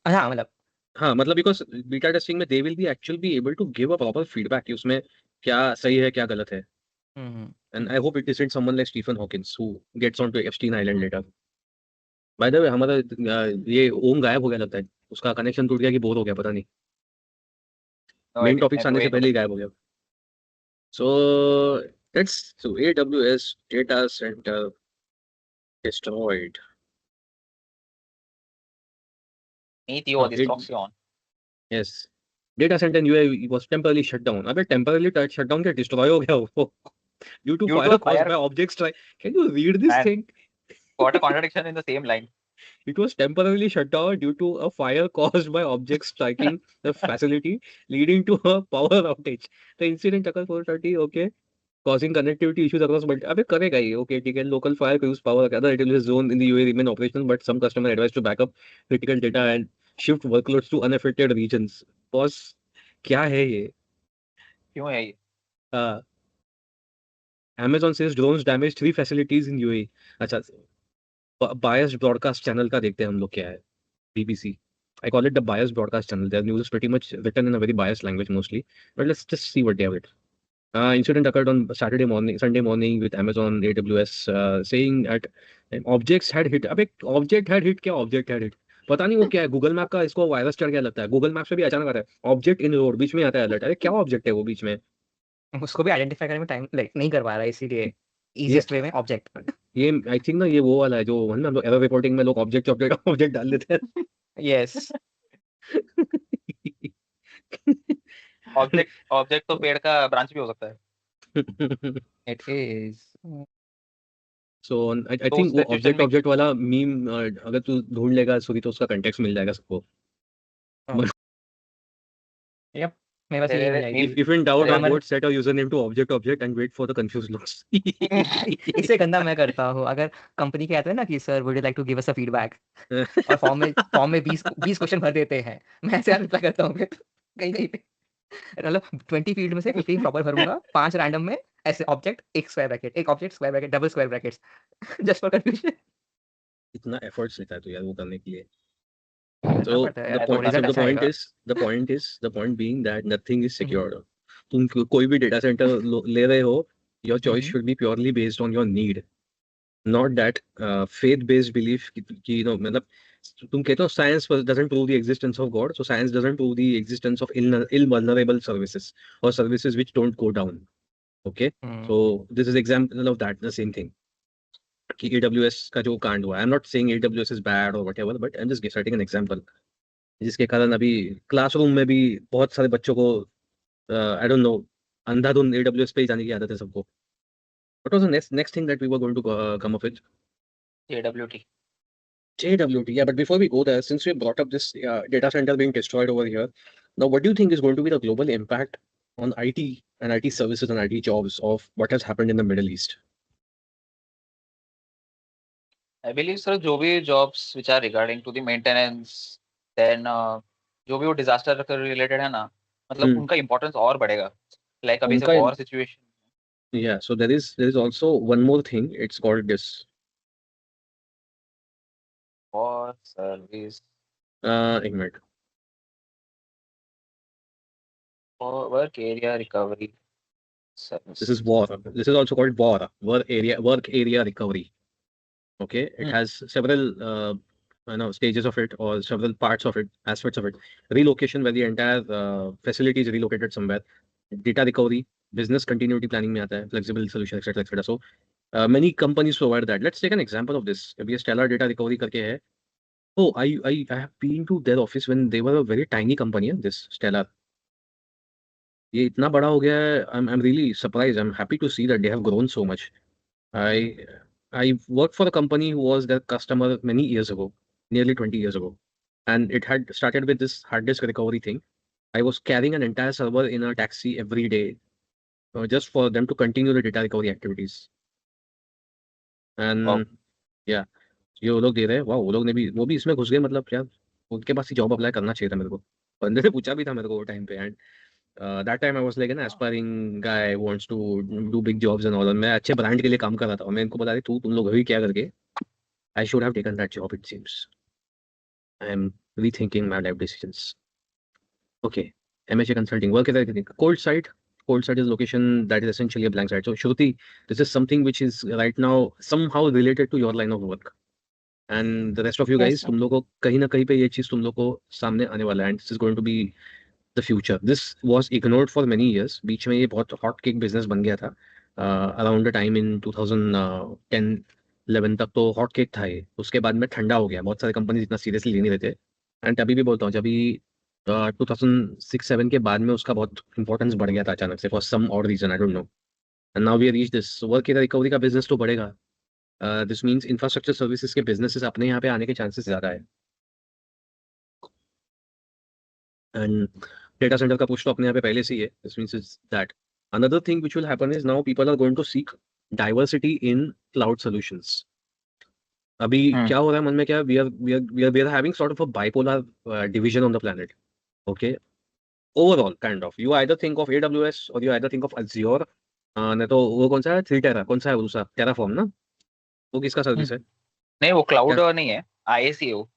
हाँ मतलब हाँ, मतलब because beta testing में they will be actually be able to give a proper feedback कि उसमें क्या सही है क्या गलत है. And I hope it isn't someone like Stephen Hawkins who gets onto Epstein Island later. By the way, हमारा ये ओम गायब हो गया लगता है, उसका कनेक्शन टूट गया कि बोर हो गया, पता नहीं, No मेन idea. टॉपिक्स आने से Wait. पहले ही गायब हो गया. So so AWS data center destroyed. Meteor, this It, proxy on. yes, data center in UAE was temporarily shut down. अबे temporarily shut down क्या, destroy हो गया वो due to Due fire to caused fire, by object strike. Can you read this man, thing? what a contradiction in the same line. It was temporarily shut down due to a fire caused by objects striking the facility, leading to a power outage. The incident occurred 4:30, okay, causing connectivity issues across multiple. अबे करेगा ही, okay, ठीक है. Local fire crews power other AWS zone in the UAE remain operational, but some customer advised to back up critical data and shift workloads to unaffected regions. Boss, क्या है ये? क्यों है ये? Uh, Amazon says drones damaged 3 facilities in UAE. अच्छा, biased broadcast channel का देखते हैं हम लोग क्या है. BBC. I call it the biased broadcast channel. Their news is pretty much written in a very biased language mostly. But let's just see what they have written. Incident occurred on Sunday morning with Amazon AWS saying that objects had hit. अबे object had hit क्या object had hit? पता नहीं वो क्या है. Google map का इसको virus चढ़ गया लगता है. गूगल मैप से भी अचानक आता है ऑब्जेक्ट इन रोड, बीच में आता है अलर्ट. अरे क्या ऑब्जेक्ट है वो बीच में? उसको भी आइडेंटिफाई करने में टाइम लाइक नहीं कर पा रहा है इसीलिए ये इजीएस्ट वे में ऑब्जेक्ट ये आई थिंक ना ये वो वाला है जो हम लोग एरर रिपोर्टिंग में लोग ऑब्जेक्ट डाल देते हैं. यस ऑब्जेक्ट तो पेड़ का ब्रांच भी हो सकता है। इट इज सो आई तो थिंक उस वो सिचुएशन में ऑब्जेक्ट वाला मीम अगर तू ढूंढ लेगा सूरी तो उसका कंटेक्स्ट मिल जाएगा सबको. यप मेरे पास ये तेरे मिल If in doubt, अरे on हमारे board, set a username to object and wait for the confused looks. इससे गंदा मैं करता हूँ अगर कंपनी के आते हैं ना कि sir would you like to give us a feedback और फॉर्म में 20 क्वेश्चन भर देते हैं मैं ऐसे रिप्लाई करता हूँ फिर कहीं कहीं पे मतलब 20 फील्ड में से 15 प्रॉपर भरूंगा 5 रैंडम में ऐसे ऑब्जेक्ट एक स्क्वायर ब्रैकेट एक object square bracket double square brackets just for confusion इतना एफर्ट्स लेता है तो यार वो करने के लिए. करना So पड़ता है the यार तो point, रिजल्ट अच्छा आएगा the point being that nothing is secure. तुम कोई भी डेटा सेंटर ले रहे हो, your choice should be purely based on your need, not that faith based belief कि you know मतलब तुम कहते हो science doesn't prove the existence of God, so science doesn't prove the existence of ill vulnerable services or services which don't go down. Okay, so this is example of that, the same thing कि AWS का जो कांड हुआ. I am not saying AWS is bad और whatever, but I am just setting an example जिसके कारण अभी classroom में भी बहुत सारे बच्चों को आई डोंट नो अंधाधुंध AWS पे ही जाने की आदत है सबको. What was the next thing that we were going to come up with? JWT JWT, yeah, but before we go there, since we brought up this data center being destroyed over here, now what do you think is going to be the global impact on IT and IT services and IT jobs of what has happened in the Middle East? I believe sir जो भी jobs which are regarding to the maintenance, then जो भी वो disaster related है ना, मतलब Hmm. उनका importance और बढ़ेगा. Like अभी से उनका war situation. Yeah, so there is also one more thing. It's called this. War service. एक minute. Work area recovery service. This is WAR. This is also called WAR, work area recovery. Okay, it Hmm. has several stages of it or several parts of it, aspects of it. Relocation, where the entire facility is relocated somewhere. Data recovery, business continuity planning में आता है, flexible solution, etc. etc. So many companies provide that. Let's take an example of this. अभी ये Stellar data recovery करके है. Oh, I have been to their office when they were a very tiny company. This Stellar. ये इतना बड़ा हो गया है. I'm really surprised. I'm happy to see that they have grown so much. I I worked for a company who was their customer many years ago, nearly 20 years ago, and it had started with this hard disk recovery thing. I was carrying an entire server in a taxi every day, just for them to continue the data recovery activities. Wow. And yeah, ये वो लोग दे रहे हैं. वाह, वो भी इसमें घुस गए. मतलब यार, उनके पास ही जॉब अप्लाई करना चाहिए था मेरे को. बंदे से पूछा भी था मेरे को वो टाइम पे. And that time I was like an aspiring guy who wants to do big jobs and all. और मैं अच्छे ब्रांड के लिए काम कर रहा था और मैं इनको बता रही तुम लोग अभी क्या करके. I should have taken that job, it seems. I am rethinking my life decisions. Okay, MHA Consulting, work is everything. Cold site. Cold site is location that is essentially a blank site. So Shruti, this is something which is right now somehow related to your line of work. And the rest of you Yes, guys, sir. तुम लोग को कहीं ना कहीं पे ये चीज तुम लोग को सामने आने वाला है. And this is going to be the future. This was ignored for many years. बीच में ये बहुत hot cake business बन गया था. Around the time in 2010 11 तक तो हॉट केक था ये. उसके बाद में ठंडा हो गया. बहुत सारे कंपनीज इतना सीरियसली ले नहीं रहे थे. एंड तभी भी बोलता हूँ, जब 2006-7 के बाद में उसका बहुत इंपॉर्टेंस बढ़ गया था अचानक से, फॉर सम और reason, I don't know. And now we reach this. Work area recovery का बिजनेस तो बढ़ेगा. दिस मीन्स इंफ्रास्ट्रक्चर सर्विसेज के बिजनेसेस अपने यहाँ पे आने के चांसेस ज़्यादा है. एंड डेटा सेंटर का पुश तो अपने यहाँ पे पहले से ही है. This means is that another thing which will happen is now people are going to seek diversity in cloud solutions. अभी क्या हो रहा है मन में, क्या we are having sort of a bipolar division on the planet. Okay, overall kind of you either think of AWS or you either think of Azure. नहीं तो वो कौन सा है, Three कौन सा है वो दूसरा, Terraform ना, वो किसका सर्विस है? नहीं वो क्लाउड क्या? नहीं है, IaaS है वो.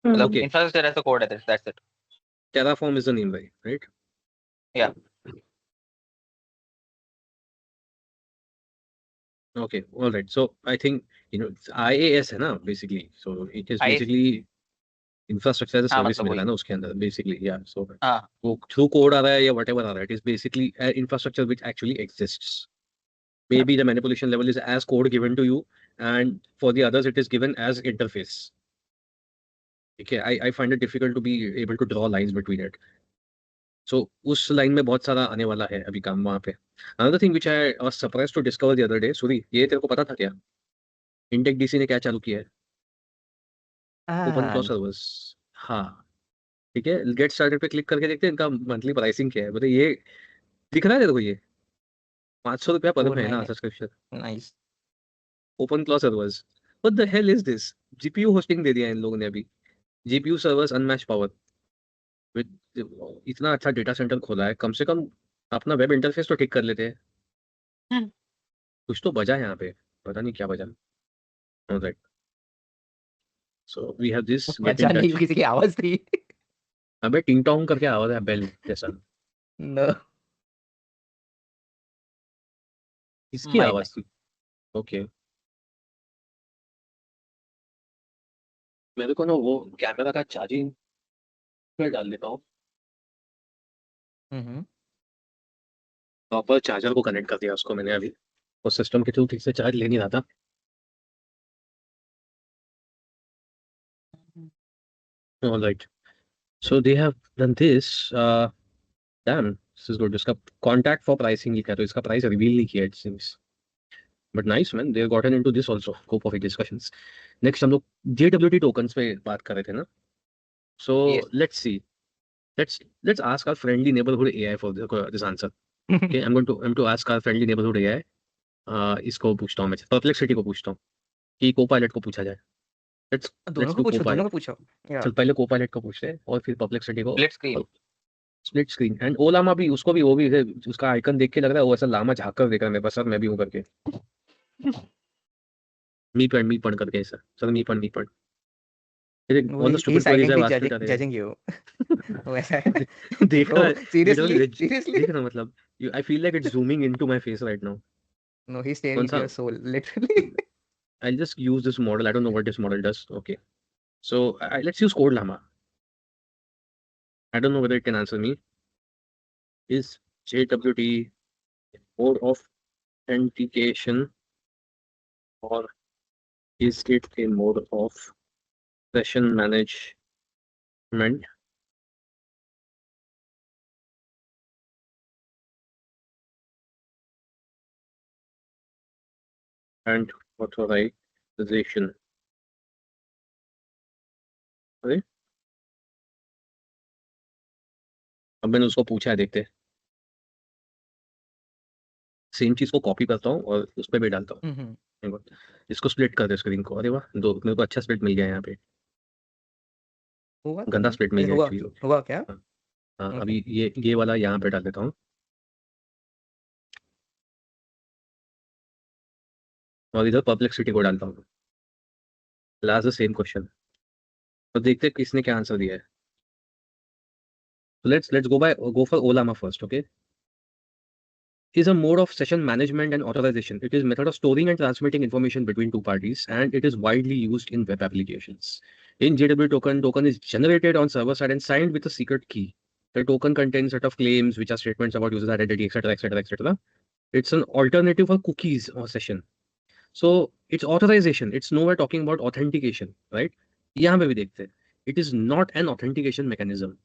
मतलब Okay, infrastructure as a code है, that's it. Terraform is the name, right? Yeah. Okay, all right. So I think it's IaaS है ना basically. So it is IaaS. basically infrastructure as a हाँ service मतलब मिल रहा है वही. ना उसके अंदर basically. Yeah. So हाँ वो through code आ रहा है या whatever आ रहा है, it is basically infrastructure which actually exists. Maybe the manipulation level is as code given to you, and for the others it is given as interface. Okay, I find it difficult to be able to draw lines between it. So उस line में बहुत सारा आने वाला है अभी काम वहाँ पे. Another thing which I was surprised to discover the other day, Suri, ये तेरे को पता था क्या? Intech DC ने क्या चालू किया है? Open class servers. हाँ, ठीक है. गेट स्टार्टेड पे क्लिक करके देखते हैं इनका मंथली प्राइसिंग क्या है. बोले ये दिख रहा है तेरे को, ये 500 रुपया पर 4 महीना महीने. Subscription. Nice. Open class servers. What the hell is this? GPU hosting दे दिया इन लोगों ने अभी. GPU servers unmatched power. इतना अच्छा डेटा सेंटर खोला है, कम से कम अपना वेब इंटरफेस तो ठीक कर लेते हैं. कुछ तो बजा यहाँ पे, पता नहीं क्या बजा. Right. So we have this get in बचा नहीं, टच. किसी की आवाज थी. अबे टिंग टोंग करके आवाज है, बेल जैसा. नो. इसकी माई आवाज थी. ओके. मेरे को ना वो कैमरा का चार्जिंग पे डाल देता हूँ. हम्म. प्रॉपर चार्जर को कनेक्ट कर दिया उसको मैंने अभी. वो सिस्टम के थ्रू ठीक से चार्ज ले नहीं रहा था. All right. So they have done this. Damn, this is good. इसका contact for pricing लिखा है, तो इसका प्राइस रिवील नहीं किया it seems. But nice man, they gotten into this also scope of discussions. Next हम लोग JWT टोकन्स पे बात कर रहे थे ना. सो Yes. Let's see, let's ask our friendly neighborhood AI for this answer. Okay, I'm to ask our friendly neighborhood AI. इसको पूछता हूँ मैं, परप्लेक्सिटी को पूछता हूँ कि कोपायलट को पूछा जाए. लेट्स दोनों लेट्स को डू पूछो, दोनों को कोपायलट. पूछो. या चल पहले कोपायलट को पूछते हैं और फिर परप्लेक्सिटी को. Split screen. Split screen and Ollama भी, उसको भी, वो भी उसका आइकन देख के लग रहा है वो ऐसा लामा झाँक कर देख रहा है मेरे पास, सर मैं भी हूँ करके. मी पढ़ करके सर, सर मी पढ़. वो all the he stupid queries I silently asked judging you. वो ऐसा है. देख ब्रो रहा है सीरियसली लिटरली, सीरियसली. देख रहा मतलब I feel like it's zooming into my face right now. No, he कौन स्टेयरिंग इनटू सा? Your soul literally. I'll just use this model. I don't know what this model does. Okay, so let's use Code Llama. I don't know whether it can answer me. Is JWT mode of authentication or is it a mode of session management? And authorization. अरे अब मैंने उसको पूछा है, देखते हैं. Same चीज को कॉपी करता हूँ और उस पर भी डालता हूँ. देखो, इसको स्प्लिट कर दे स्क्रीन को. अरे वाह, दो मेरे को अच्छा स्प्लिट मिल गया यहाँ पे. हुआ तो गंदा नहीं. स्प्लिट मिल अरे गया हुआ एक्चुअली. हुआ क्या? हाँ हाँ, Okay. अभी ये वाला यहाँ पे डाल देता हूँ और इधर परप्लेक्सिटी को डालता हूँ. Last the same question. तो देखते हैं किसने क्या आंसर दिया है. So let's go for Olama first, okay? Is a mode of session management and authorization. It is method of storing and transmitting information between two parties, and it is widely used in web applications. In JW token is generated on server side and signed with a secret key. The token contains set of claims which are statements about user identity, etc., etc., etc. It's an alternative for cookies or session. So it's authorization. It's nowhere talking about authentication, right? यहाँ पे भी देखते हैं. It is not an authentication mechanism.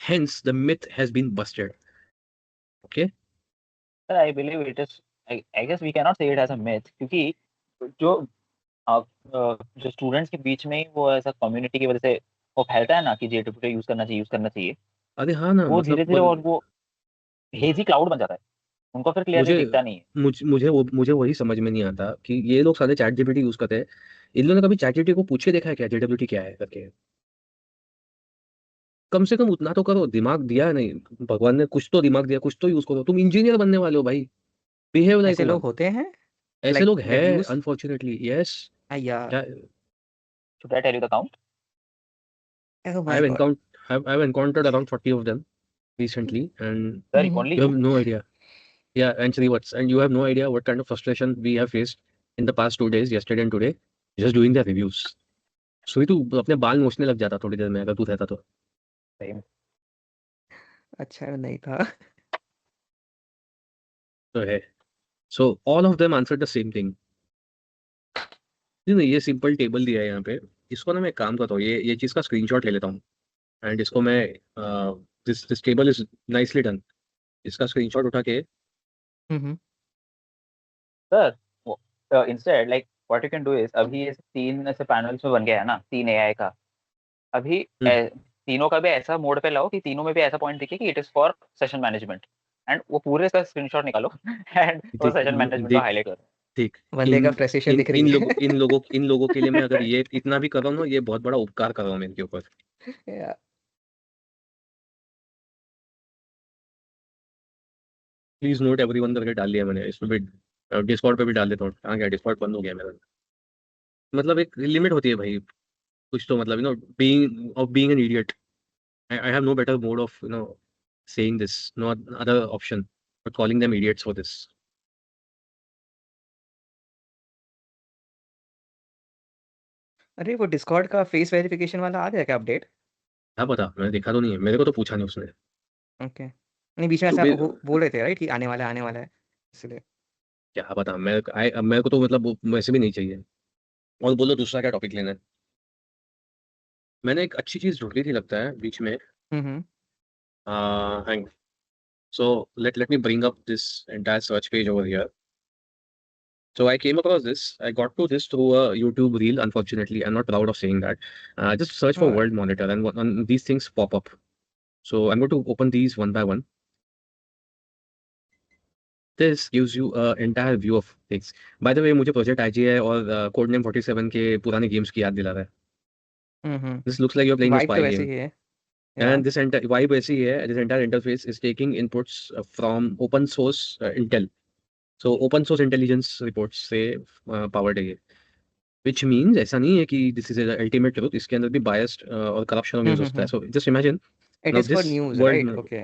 Hence, the myth has been busted. Okay. Sir, I believe it is. I guess we cannot say it as a myth क्योंकि जो जो students के बीच में ही वो ऐसा कम्युनिटी की वजह से वो फैलता है ना कि JWT यूज करना चाहिए. अरे हाँ ना, वो मतलब धीरे धीरे और वो हेजी क्लाउड बन जाता है. उनको फिर क्लियरली मुझे दिखता नहीं है. मुझे वही समझ में नहीं आता कि ये लोग सारे चैट जीपीटी यूज करते हैं. इन लोगों ने कभी चैट जीपीटी को पूछे देखा है क्या JWT क्या है करके? कम से कम उतना तो करो. दिमाग दिया है नहीं भगवान ने, कुछ तो दिमाग दिया, कुछ तो यूज करो. तुम इंजीनियर बनने वाले हो भाई, बिहेव लाइक ऐसे लोग वन. होते हैं ऐसे लाइक लोग हैं रिव्यूज. अनफॉर्चुनेटली. यस. या. क्या? Should I tell you the count? Oh my god. I've encountered around 40 of them recently, and Sir, Mhm. only you have you. no idea. Yeah, and Srivatsa, and you have no idea what kind of frustration we have faced in the past 2 days, yesterday and today, just doing the reviews. So तू अपने बाल नोचने लग जाता थोड़ी देर में अगर तू रहता तो. Same. अच्छा नहीं था. तो है. So all of them answered the same thing. नहीं, ये सिंपल टेबल दिया है यहाँ पे. इसको ना मैं काम करता हूँ, ये चीज़ का स्क्रीनशॉट ले लेता हूँ एंड इसको मैं, this table is nicely done. इसका स्क्रीनशॉट उठा के हम्म. Sir, instead like what you can do is अभी ये तीन ऐसे पैनल्स में बन गया है ना 3 AI का. अभी तीनों का भी ऐसा मोड पे लाओ कि तीनों में भी ऐसा पॉइंट दिखे कि it is for session management and वो पूरे का स्क्रीनशॉट निकालो एंड वो सेशन मैनेजमेंट को हाईलाइट करो. ठीक. बंदे का फ्रस्ट्रेशन दिख रही है. इन लोगों के लिए मैं अगर ये इतना भी कर रहा हूँ ना, ये बहुत बड़ा उपकार कर रहा हूँ मैं इनके ऊपर. Yeah. प्लीज नोट एवरीवन करके डाल दिया मैंने इसमें भी. डिस्कॉर्ड पे भी डाल देता हूँ. कहाँ गया डिस्कॉर्ड? बंद हो गया मेरा. मतलब एक लिमिट होती है भाई कुछ तो, मतलब being an idiot. I have no better mode of saying this, no other option but calling them idiots for this. अरे वो डिस्कॉर्ड का फेस वेरिफिकेशन वाला आ गया क्या अपडेट? क्या पता, मैंने देखा तो नहीं है, मेरे को तो पूछा नहीं उसने. ओके. नहीं बीच में ऐसा वो बोल रहे थे राइट कि आने वाला है इसलिए. क्या पता, मेरे को तो मतलब वैसे भी नहीं चाहिए. और बोलो दूसरा क्या टॉपिक लेना है. मैंने एक अच्छी चीज ढूंढी थी लगता है बीच में. हम्म. hang so let me bring up this entire search page over here. So I came across this. I got to this through a YouTube reel. Unfortunately, I'm not proud of saying that. Just search for Oh, World Monitor, and these things pop up. So I'm going to open these one by one. This gives you an entire view of things. By the way, मुझे project IGI और Codename 47 के पुराने games की याद दिला रहा है. This looks like you're playing a vibe spy तो वैसे game. ही है या And this entire vibe ऐसी है, this entire interface is taking inputs from open source intel. So open source intelligence reports से powered है ये. Which means ऐसा नहीं है कि this is the ultimate truth. इसके अंदर भी biased और corruption of news होता है. So just imagine it now is for this news world, right okay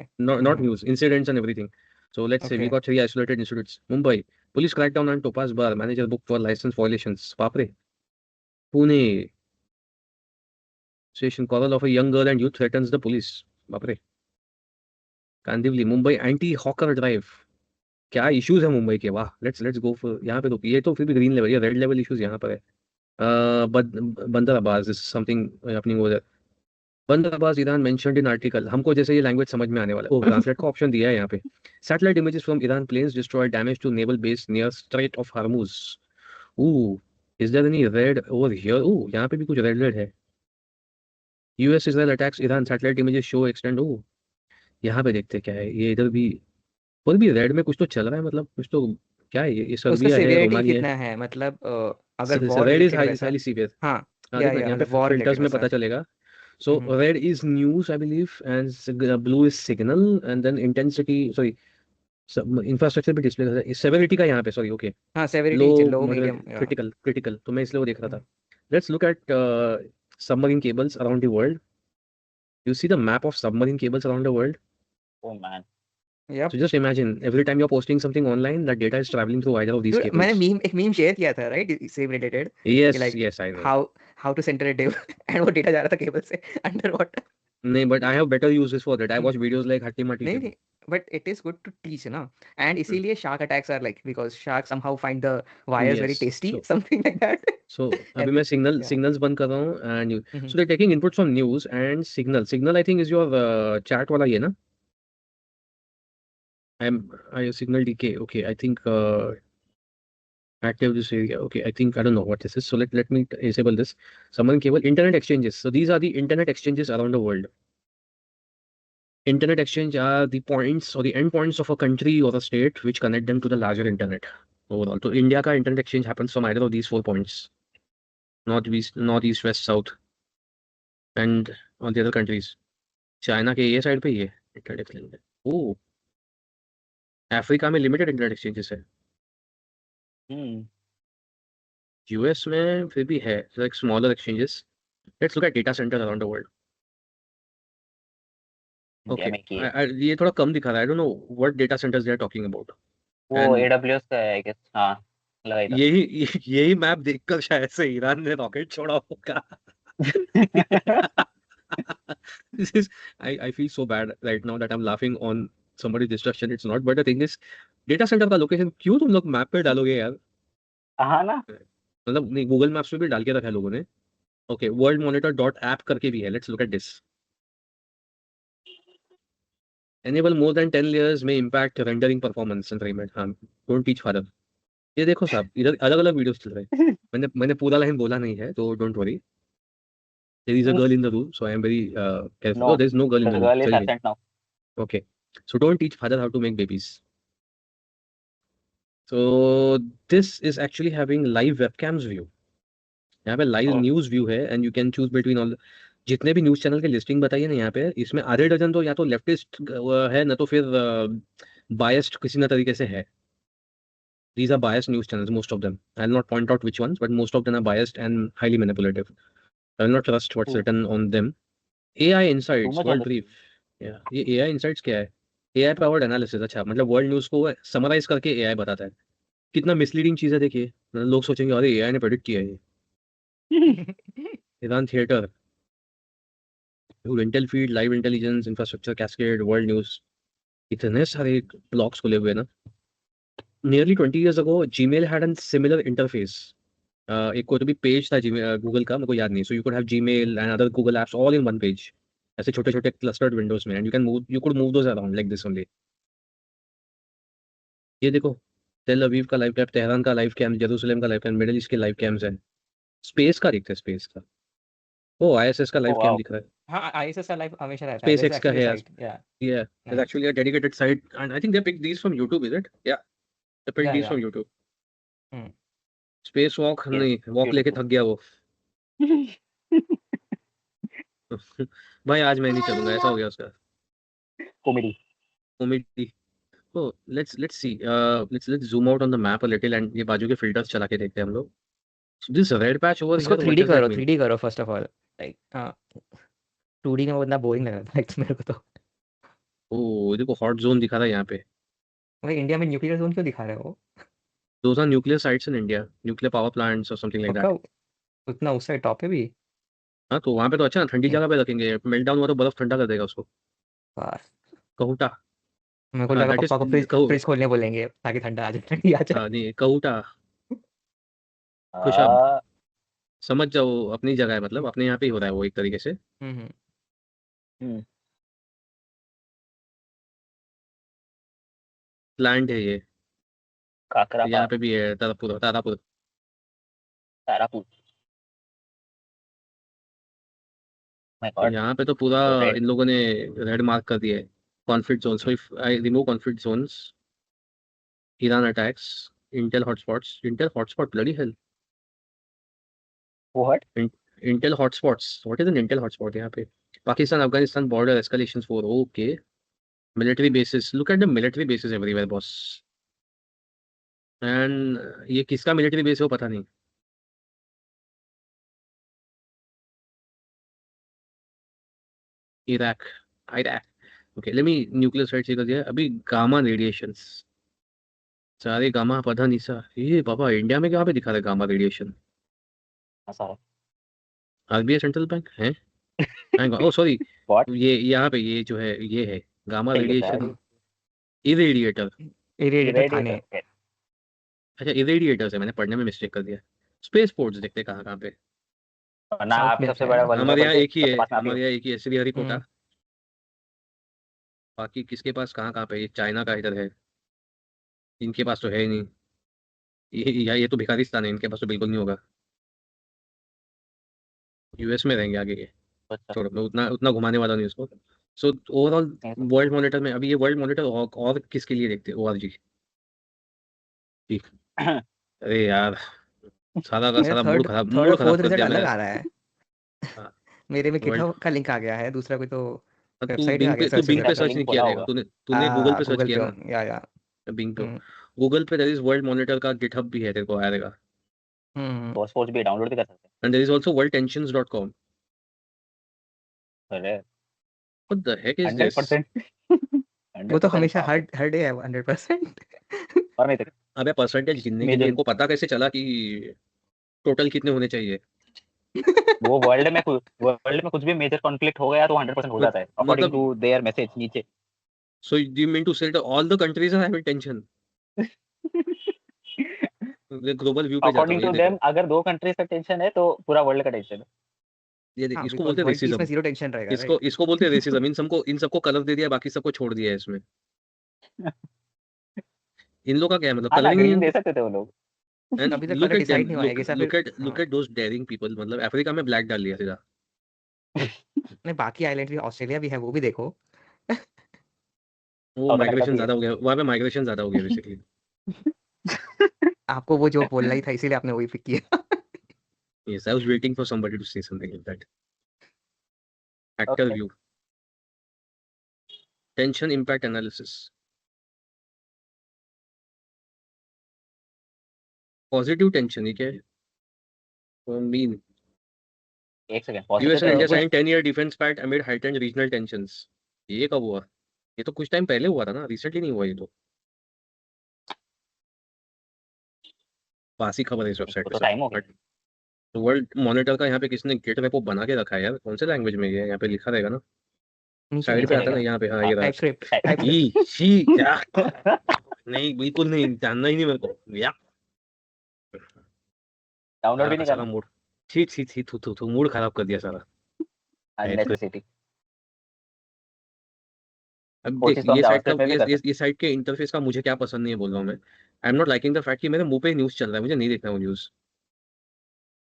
not news, incidents and everything. So let's say we Okay. got 3 isolated incidents. Mumbai, police crackdown on Topaz Bar, manager booked for license violations. बाप रे. Pune, station quarrel of a young girl and youth threatens the police. बाप रे. Kandivali, Mumbai anti hawker drive. क्या issues है मुंबई के, वाह. Let's go for यहाँ पे. तो ये तो फिर भी ग्रीन लेवल, ये रेड लेवल इश्यूज यहाँ पर है. Bandar Abbas is something happening over. Bandar Abbas Iran mentioned in article. हमको जैसे ये लैंग्वेज समझ में आने वाला है. ओह, ट्रांसलेट का ऑप्शन दिया है यहाँ पे. Satellite images from Iran planes destroy damage to naval base near strait of Hormuz. Oh, is there any red over here? Oh, यहाँ पे भी कुछ रेड रेड है. US Israel attacks Iran, satellite images show extend. Oh, यहाँ पे देखते क्या है ये. इधर भी और भी रेड में कुछ तो चल रहा है. मतलब कुछ तो क्या है ये उसका सर्बिया है, सिवियरिटी रोमानिया है. कितना है मतलब अगर वॉर रेड इज रिलेटेड वैसा हाईली सीवियर. हाँ हाँ या देखना यहाँ पे मतलब वॉर फिल्टर्स रिलेटेड में वैसा पता चलेगा. So hmm red is news I believe and blue is signal and then intensity sorry infrastructure भी डिस्प्ले करता है. सेवेरिटी का यहाँ पे सॉरी ओके. हाँ low severity low moderate medium critical तो मैं इसलिए वो देख रहा था. Let's look at submarine cables around the world. You see the map of submarine cables around the world. Oh man. Yup So just imagine every time you're posting something online, that data is traveling through either of these Dude, मैंने cables. एक meme share किया था right same related Yes, like yes, I know. How to centre a div and वो data जा रहा था cable से underwater नहीं, but I have better uses for that. I watch videos like Hatti Matti. नहीं but it is good to teach ना and इसीलिए shark attacks are like because shark somehow find the wires very Yes. Tasty So, something like that so अभी मैं yeah. signals बंद कर रहा हूँ and you. Mhm. So they're taking inputs from news and signal. Signal I think is your chat वाला ये ना. I signal DK. Okay, I think active this area. Okay, I think I don't know what this is. So let me disable this. Someone cable internet exchanges. So these are the internet exchanges around the world. Internet exchange are the points or the endpoints of a country or a state which connect them to the larger internet overall. So India का internet exchange happens from either of these 4 points: northeast, west, south, and all the other countries. China के ये side पे ये internet exchange है. Oh, Africa में limited internet exchanges है. US में फिर भी है like smaller exchanges. Let's look at data centers around the world. India Okay, में की है। ये थोड़ा कम दिखा रहा है. I don't know what data centers they are talking about. वो And AWS का है आई गेस। हाँ लगाई था। यही मैप देखकर शायद से ईरान ने रॉकेट छोड़ा होगा. This is I feel so bad right now that I'm laughing on somebody's destruction. It's not, but the thing is, data center का लोकेशन क्यों तुम लोग मैप पे डालोगे यार? हाँ ना। मतलब नहीं, गूगल मैप्स पे भी डाल के रखा है लोगों ने. Okay, world monitor dot app करके भी है. Let's look at this. Enable more than 10 layers may impact rendering performance and frame rate. हाँ, don't teach father. ये देखो साहब, इधर अलग अलग वीडियोस चल रहे हैं. मैंने पूरा लाइन बोला नहीं है, तो don't worry. There is a girl in the room, so I am very careful. No, Oh, there is no girl in the the room. girl is चलिए. absent now. Okay, so don't teach father how to make babies. So this is actually having live webcams view. यहाँ पे live Oh. News view है and you can choose between all. जितने भी news channel के listing बताइए ना यहाँ पे, इसमें आधे डजन तो या तो लेफ्टिस्ट है ना, तो फिर बायस्ड किसी ना तरीके से है. These are biased news channels, most of them. I'll not point out which ones, but most of them are biased and highly manipulative. I will not trust what's Hmm. written on them. AI Too Insights, much World of it. Brief. Yeah, ये AI Insights क्या है? AI powered analysis. अच्छा, मतलब world news को summarise करके AI बताता है. कितना मिसलीडिंग चीज है देखिए. लोग सोचेंगे अरे AI ने प्रेडिक्ट किया है ये. Iran theatre, Intel feed, live intelligence, infrastructure cascade, world news. इतने सारे ब्लॉग्स खुले हुए हैं ना. Nearly 20 years ago, Gmail had a similar interface. एक कोई तो भी पेज था गूगल का, मेरे को याद नहीं. So you could have Gmail and other Google apps all in one page, ऐसे छोटे छोटे क्लस्टर्ड विंडोज में, and you could move those around like this only. ये देखो, तेल अवीव का लाइव कैम, तेहरान का लाइव कैम, जेरूसलम का लाइव कैम, मिडिल ईस्ट के लाइव कैम्स है। स्पेस का दिखता है, स्पेस का। ओ आईएसएस का ओ लाइव कैम वाओ दिख रहा है। हाँ, आईएसएस का लाइव हमेशा रहता है। स्पेस There's एक्स का actually a है। site. Yeah. Yeah, there's Nice. actually a dedicated site, and I think they picked these from YouTube, is it? Yeah, they picked Yeah, these yeah. from YouTube. Hmm. Space walk Yes, नहीं, walk लेके beautiful. थक गया वो। भाई आज मैं नहीं चलूंगा, ऐसा हो गया उसका। Comedy. Comedy. Oh, let's see. Let's zoom out on the map a little and ये बाजू के filters चला के देखते हैं हम लोग. So this red patch over उसको here, what 3D does that करो, mean? 3D करो first of all. Like 2D में वो इतना बोरिंग लग रहा था मेरे को तो। Oh, देखो हॉट जोन दिखा रहा है यहाँ पे। भाई इंडिया में न्यूक्लियर जोन क्यों दिखा रहे हो? Those are nuclear sites in India, nuclear power plants or something like पक्का that. उतना उस साइड टॉप पे भी? हाँ तो वहाँ पे तो अच्छा ना, ठंडी हम्म, जगह पे रखेंगे, मेल्ट डाउन हुआ तो बर्फ ठंडा कर देगा उसको। बस कहूटा। मेरे को हाँ लगा दैट इज पप्पा को फ्रिज कहू। फ्रिज खोलने बोलेंगे ताकि ठंडा आ जाए, ठंडी आ जाए। हाँ नहीं, कहूटा। खुशब। Ah, समझ जाओ, अपनी जगह है, मतलब अपने यहाँ पे ही हो रहा है वो एक तरीके से। हम्म। hmm. प्लांट है ये। Kakrapa, यहाँ पे भी है, Tarapur, Tarapur. Tarapur. My God, यहाँ पे तो पूरा so red. इन लोगों ने रेड मार्क कर दिया है। Conflict zone, so if I remove conflict zones, Iran attacks, intel hotspot, bloody hell. What? Intel hotspots, what is an intel hotspot यहाँ पे? Pakistan Afghanistan border escalation 4, okay. Military bases, look at the military bases everywhere boss. And ये किसका military base है वो पता नहीं। Iraq, Iraq. Okay let me nuclear site check कर दिया अभी। गामा रेडिएशंस, सारे गामा पता नहीं सा। ये बाबा इंडिया में कहाँ पे दिखा रहा है gamma radiation? Asa. RBI central bank है। ओ सॉरी, What? ये यहाँ पे ये जो है ये है गामा Hey, रेडिएशन इरेडिएटर। इरेडिएटर Irradiator. खाने। Okay. अच्छा इरेडिएटर्स है, मैंने पढ़ने में मिस्टेक कर दिया। स्पेस पोर्ट्स देखते हैं कहाँ कहाँ पे। ना साउथ आपके में सबसे है बड़ा ना? हमारे यहाँ वल्नरेबल एक ही सबसे है, पास में आप ही हो. हमारे यहाँ एक ही है, श्रीहरिकोटा। हम्म। बाकी किसके पास कहाँ कहाँ पे? ये चाइना का इधर है, इनके पास तो है ही नहीं। ये तो भिखारिस्तान है, इनके पास तो बिल्कुल नहीं होगा। यूएस में रहेंगे आगे ये। अच्छा. छोड़ो, मैं उतना उतना घुमाने वाला नहीं उसको। सो ओवरऑल नहीं तो वर्ल्ड मॉनिटर में अभी ये वर्ल्ड मॉनिटर और किसके लिए देखते हैं? ओआरजी। ठीक। अरे यार, सारा का मेरा सारा थर्ड थर्ड मूड और खराब फोर्थ कर रिजल्ट दिया अलग मैं। आ रहा है। हाँ, मेरे में वर्ल्ड। गिटहब का लिंक आ गया है, दूसरा कोई तो तू वेबसाइट में आ बिंग गया पे तू सर्च बिंग रिजल्ट पे इंटरनेशनल में। सर्च नहीं लिंक किया खोला रहेगा होगा. तूने, तूने गूगल पे सर्च गूगल किया पे ना? या बिंग पे। हम्म गूगल पे देयर इज वर्ल्ड मॉनिटर का गिटहब भी है, तेरे को आएगा। हम्म। सोर्स कोड भी डाउनलोड भी कर सकते and there is also worldtensions.com. हैं. अरे what the heck is this? 100%. वो तो 100% हमेशा हाँ. हर डे है 100%। और नहीं तो अबे परसेंटेज गिनने के लिए मेजर इनको पता कैसे चला कि टोटल कितने होने चाहिए? वो वर्ल्ड में कुछ भी मेजर कॉन्फ्लिक्ट हो गया तो 100% हो जाता है अकॉर्डिंग मतलब टू देयर मैसेज नीचे. so you mean to say that all the countries are having tension? Global view पे जाता अकॉर्डिंग हूँ, ये टू देखो। देम अगर 2 कंट्रीज का टेंशन है तो पूरा वर्ल्ड का टेंशन है. ये देख, हाँ, इसको बिकॉज बोलते हैं वर्ल्ड पीस में रेसिज्म। जीरो टेंशन रहेगा, इसको राइट? इसको बोलते हैं रेसिज्म। इन सबको कलर दे दिया, बाकी सबको छोड़ दिया है इसमें। इन लोग का क्या है मतलब हाँ ना, ग्रीन कलरिंग? दे सकते थे वो लोग. एंड अभी तक look colour at them, decide नहीं हुआ है कि लुक एट हाँ। दोस डेयरिंग पीपल। मतलब अफ्रीका में ब्लैक डाल दिया सीधा। नहीं, बाकी आइलैंड भी, ऑस्ट्रेलिया भी है, वो भी देखो। वो साउथ अमेरिका माइग्रेशन भी है. ज्यादा हो गया वहाँ पे, माइग्रेशन ज्यादा हो गया बेसिकली। आपको वो जोक बोलना ही था, इसीलिए आपने वही पिक किया। Yes, I was waiting for somebody to say something like that. Actor Okay. view. Tension impact analysis. Positive tension, ये क्या है? Mean. एक second US and India positive. signed 10-year defense pact amid heightened regional tensions. ये कब हुआ? ये तो कुछ टाइम पहले हुआ था ना, रिसेंटली नहीं हुआ ये तो। बासी खबर है इस वेबसाइट पे तो सब। टाइम हो गया. बट वर्ल्ड मॉनिटर का यहाँ पे किसने गेट वेप बना के रखा है यार? कौन से लैंग्वेज में ये है? यहाँ पे लिखा रहेगा ना, नीचे साइड पे नीचे आता है ना, नीचे. यहाँ पे। हाँ हाँ. ये रहा। टाइपस्क्रिप्ट ई शी क्या? नहीं बिल्कुल नहीं, जानना ही नहीं मेरे को या। डाउनलोड भी सारा का नहीं सारा करना. मूड, छी छी छी, थू थू थू, मूड खराब कर दिया सारा। अननेसेसिटी. अब वो देख चीज तो हम ये साइड का जावास्क्रिप्ट में भी कर सकते ये साइड के इंटरफेस का मुझे क्या पसंद नहीं है बोल रहा हूँ मैं। आई am not liking the fact कि मेरे मुंह पे न्यूज चल रहा है, मुझे नहीं देखना वो न्यूज।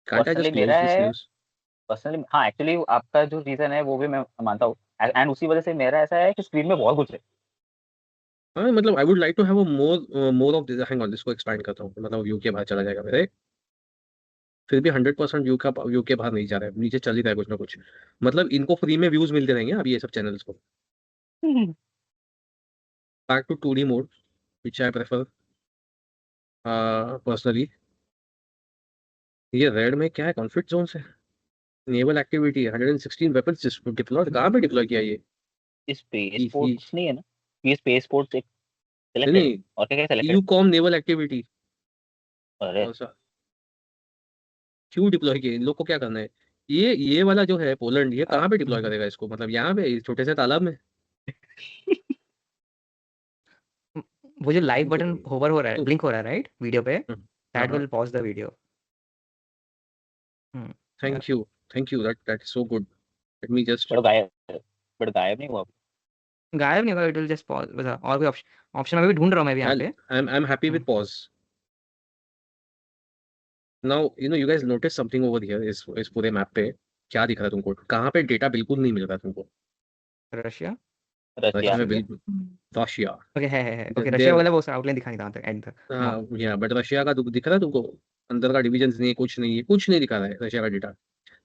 हैं। कांट आई पर्सनली जस्ट मेरा क्लोज दिस है, न्यूज? पर्सनली हाँ, एक्चुअली आपका जो रीजन है वो भी मैं मानता हूँ, एंड उसी वजह से मेरा ऐसा है कि स्क्रीन में बहुत कुछ है। हाँ मतलब I would like to have a more of this. Hang on, इसको एक्सपैंड करता हूँ, मतलब व्यू के बाहर चला जाएगा मेरे। फिर भी 100% व्यू के बाहर नहीं जा रहा है, नीचे चल ही रहा है कुछ ना कुछ। मतलब इनको फ्री में व्यूज मिलते रहेंगे अभी ये सब चैनल्स को। Back to 2D mode which I prefer personally. ये रेड में क्या है, कॉन्फ्लिक्ट जोन है, नेवल एक्टिविटी, 116 वेपन्स डिप्लॉयड। कहाँ पे डिप्लॉय किया ये? स्पेस नहीं फोर्स नहीं है ना, ये स्पेस फोर्स एक सिलेक्टेड है, नहीं, और क्या क्या EU selected. Com naval activity अरे कौन सा? क्यों डिप्लॉय किया, इन लोग को क्या करना है? ये वाला जो है पोलैंड, ये कहाँ पे डिप्लॉय करेगा इसको, मतलब यहाँ पे इस छोटे से तालाब में? वो जो लाइव तो, बटन होवर हो रहा है, तो, ब्लिंक हो रहा है राइट वीडियो पे, हाँ दैट हाँ, विल पॉज द वीडियो। यार thank you, that is so good. Let me just but गायब नहीं हुआ। गायब नहीं होगा, इट विल जस्ट पॉज। बता और कोई ऑप्शन, ऑप्शन मैं भी ढूंढ रहा हूँ मैं भी यहाँ पे। I'm happy with pause. Now you guys notice something over here इस पूरे मैप पे क्या दिख रहा है तुमको? कहाँ पे डेटा बिल्कुल नहीं मिल रहा तुमको? रशिया। Russia Russia. में ऑस्ट्रेलिया। बिल्कुल। रशिया। ओके है ओके, रशिया देर, वाला वो आउटलाइन दिखा नहीं रहा था एंड तक। हाँ या बट रशिया का दिख रहा है तुमको? अंदर का डिविजन नहीं है, कुछ नहीं है, कुछ नहीं दिखा रहा है रशिया का डेटा।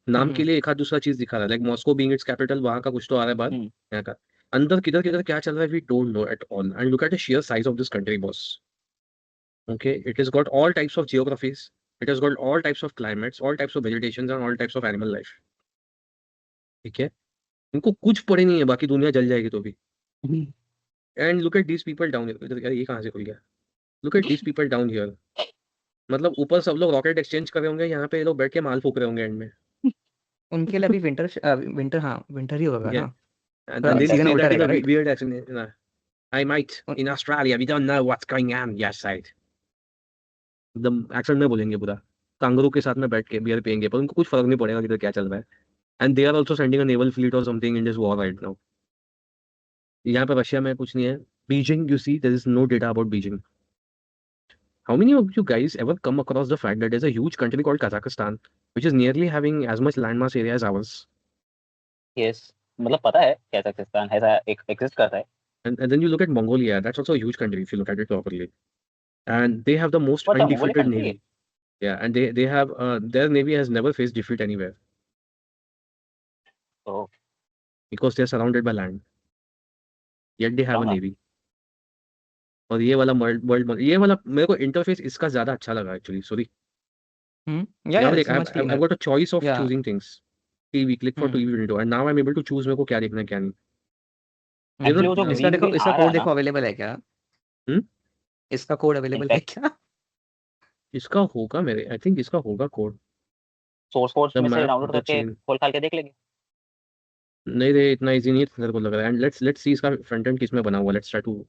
नाम के लिए एक आध दूसरा चीज दिखा रहा है, like Moscow being it's capital, वहां का कुछ तो आ रहा है बात। हम्म। यहाँ का अंदर किधर किधर क्या चल रहा है we don't know at all. And look at the sheer size of this country, boss. Okay, it has got all types of geographies, it has got all types of climates, all types of vegetations and all types of animal life. ठीक है, इनको कुछ पड़े नहीं है, बाकी दुनिया जल जाएगी तो भी। And look at these people down here, ये कहाँ से खुल गया? Look at these people down here. मतलब ऊपर सब लोग रॉकेट एक्सचेंज कर रहे होंगे, यहाँ पे ये लोग बैठ के माल फूक रहे होंगे एंड में। उनके लिए अभी विंटर, हाँ विंटर ही होगा Yeah, ना, and they सीजन say उल्टा that रहेगा right. weird accent. I might in Australia we don't know what's going on yes side, एकदम एक्सेंट में बोलेंगे पूरा। कांगरू के साथ में बैठ के बियर पियेंगे, पर उनको कुछ फर्क नहीं पड़ेगा किधर क्या चल रहा है। And they are also sending a naval fleet or something in this war right now. यहाँ पे रशिया में कुछ नहीं है। Beijing, you see there is no data about Beijing. How many of you guys ever come across the fact that there's a huge country called Kazakhstan, which is nearly having as much landmass area as ours? Yes, मतलब पता है Kazakhstan ऐसा एक exist करता है। And then you look at Mongolia, that's also a huge country if you look at it properly. And they have the most वो Mongolia undefeated country है। navy. Yeah, and they have their navy has never faced defeat anywhere तो because they're surrounded by land. Yet they have a बताऊंगा। navy. और ये वाला world ये वाला मेरे को इंटरफेस इसका ज्यादा अच्छा लगा एक्चुअली, सॉरी। या यहाँ पे दिस देख is much I've cleaner. got a choice of या choosing things. TV, click for TV window, and now I'm able to choose मेरे को क्या देखना है क्या नहीं। You एक्चुअली वो जो know, इसका ग्रीन देखो, ग्रीन इसका आ रहा कोड है ना, देखो अवेलेबल है क्या? हम्म, इसका कोड अवेलेबल है इनफैक्ट क्या? इसका होगा मेरे, आई थिंक इसका होगा कोड। सोर्स कोड द में से मैप, डाउनलोड द करके चेन। खोल खाल के देख लेंगे। नहीं रे, इतना इजी नहीं है तेरे को लग रहा है। एंड लेट्स सी इसका फ्रंट एंड किस में बना हुआ। Let's try to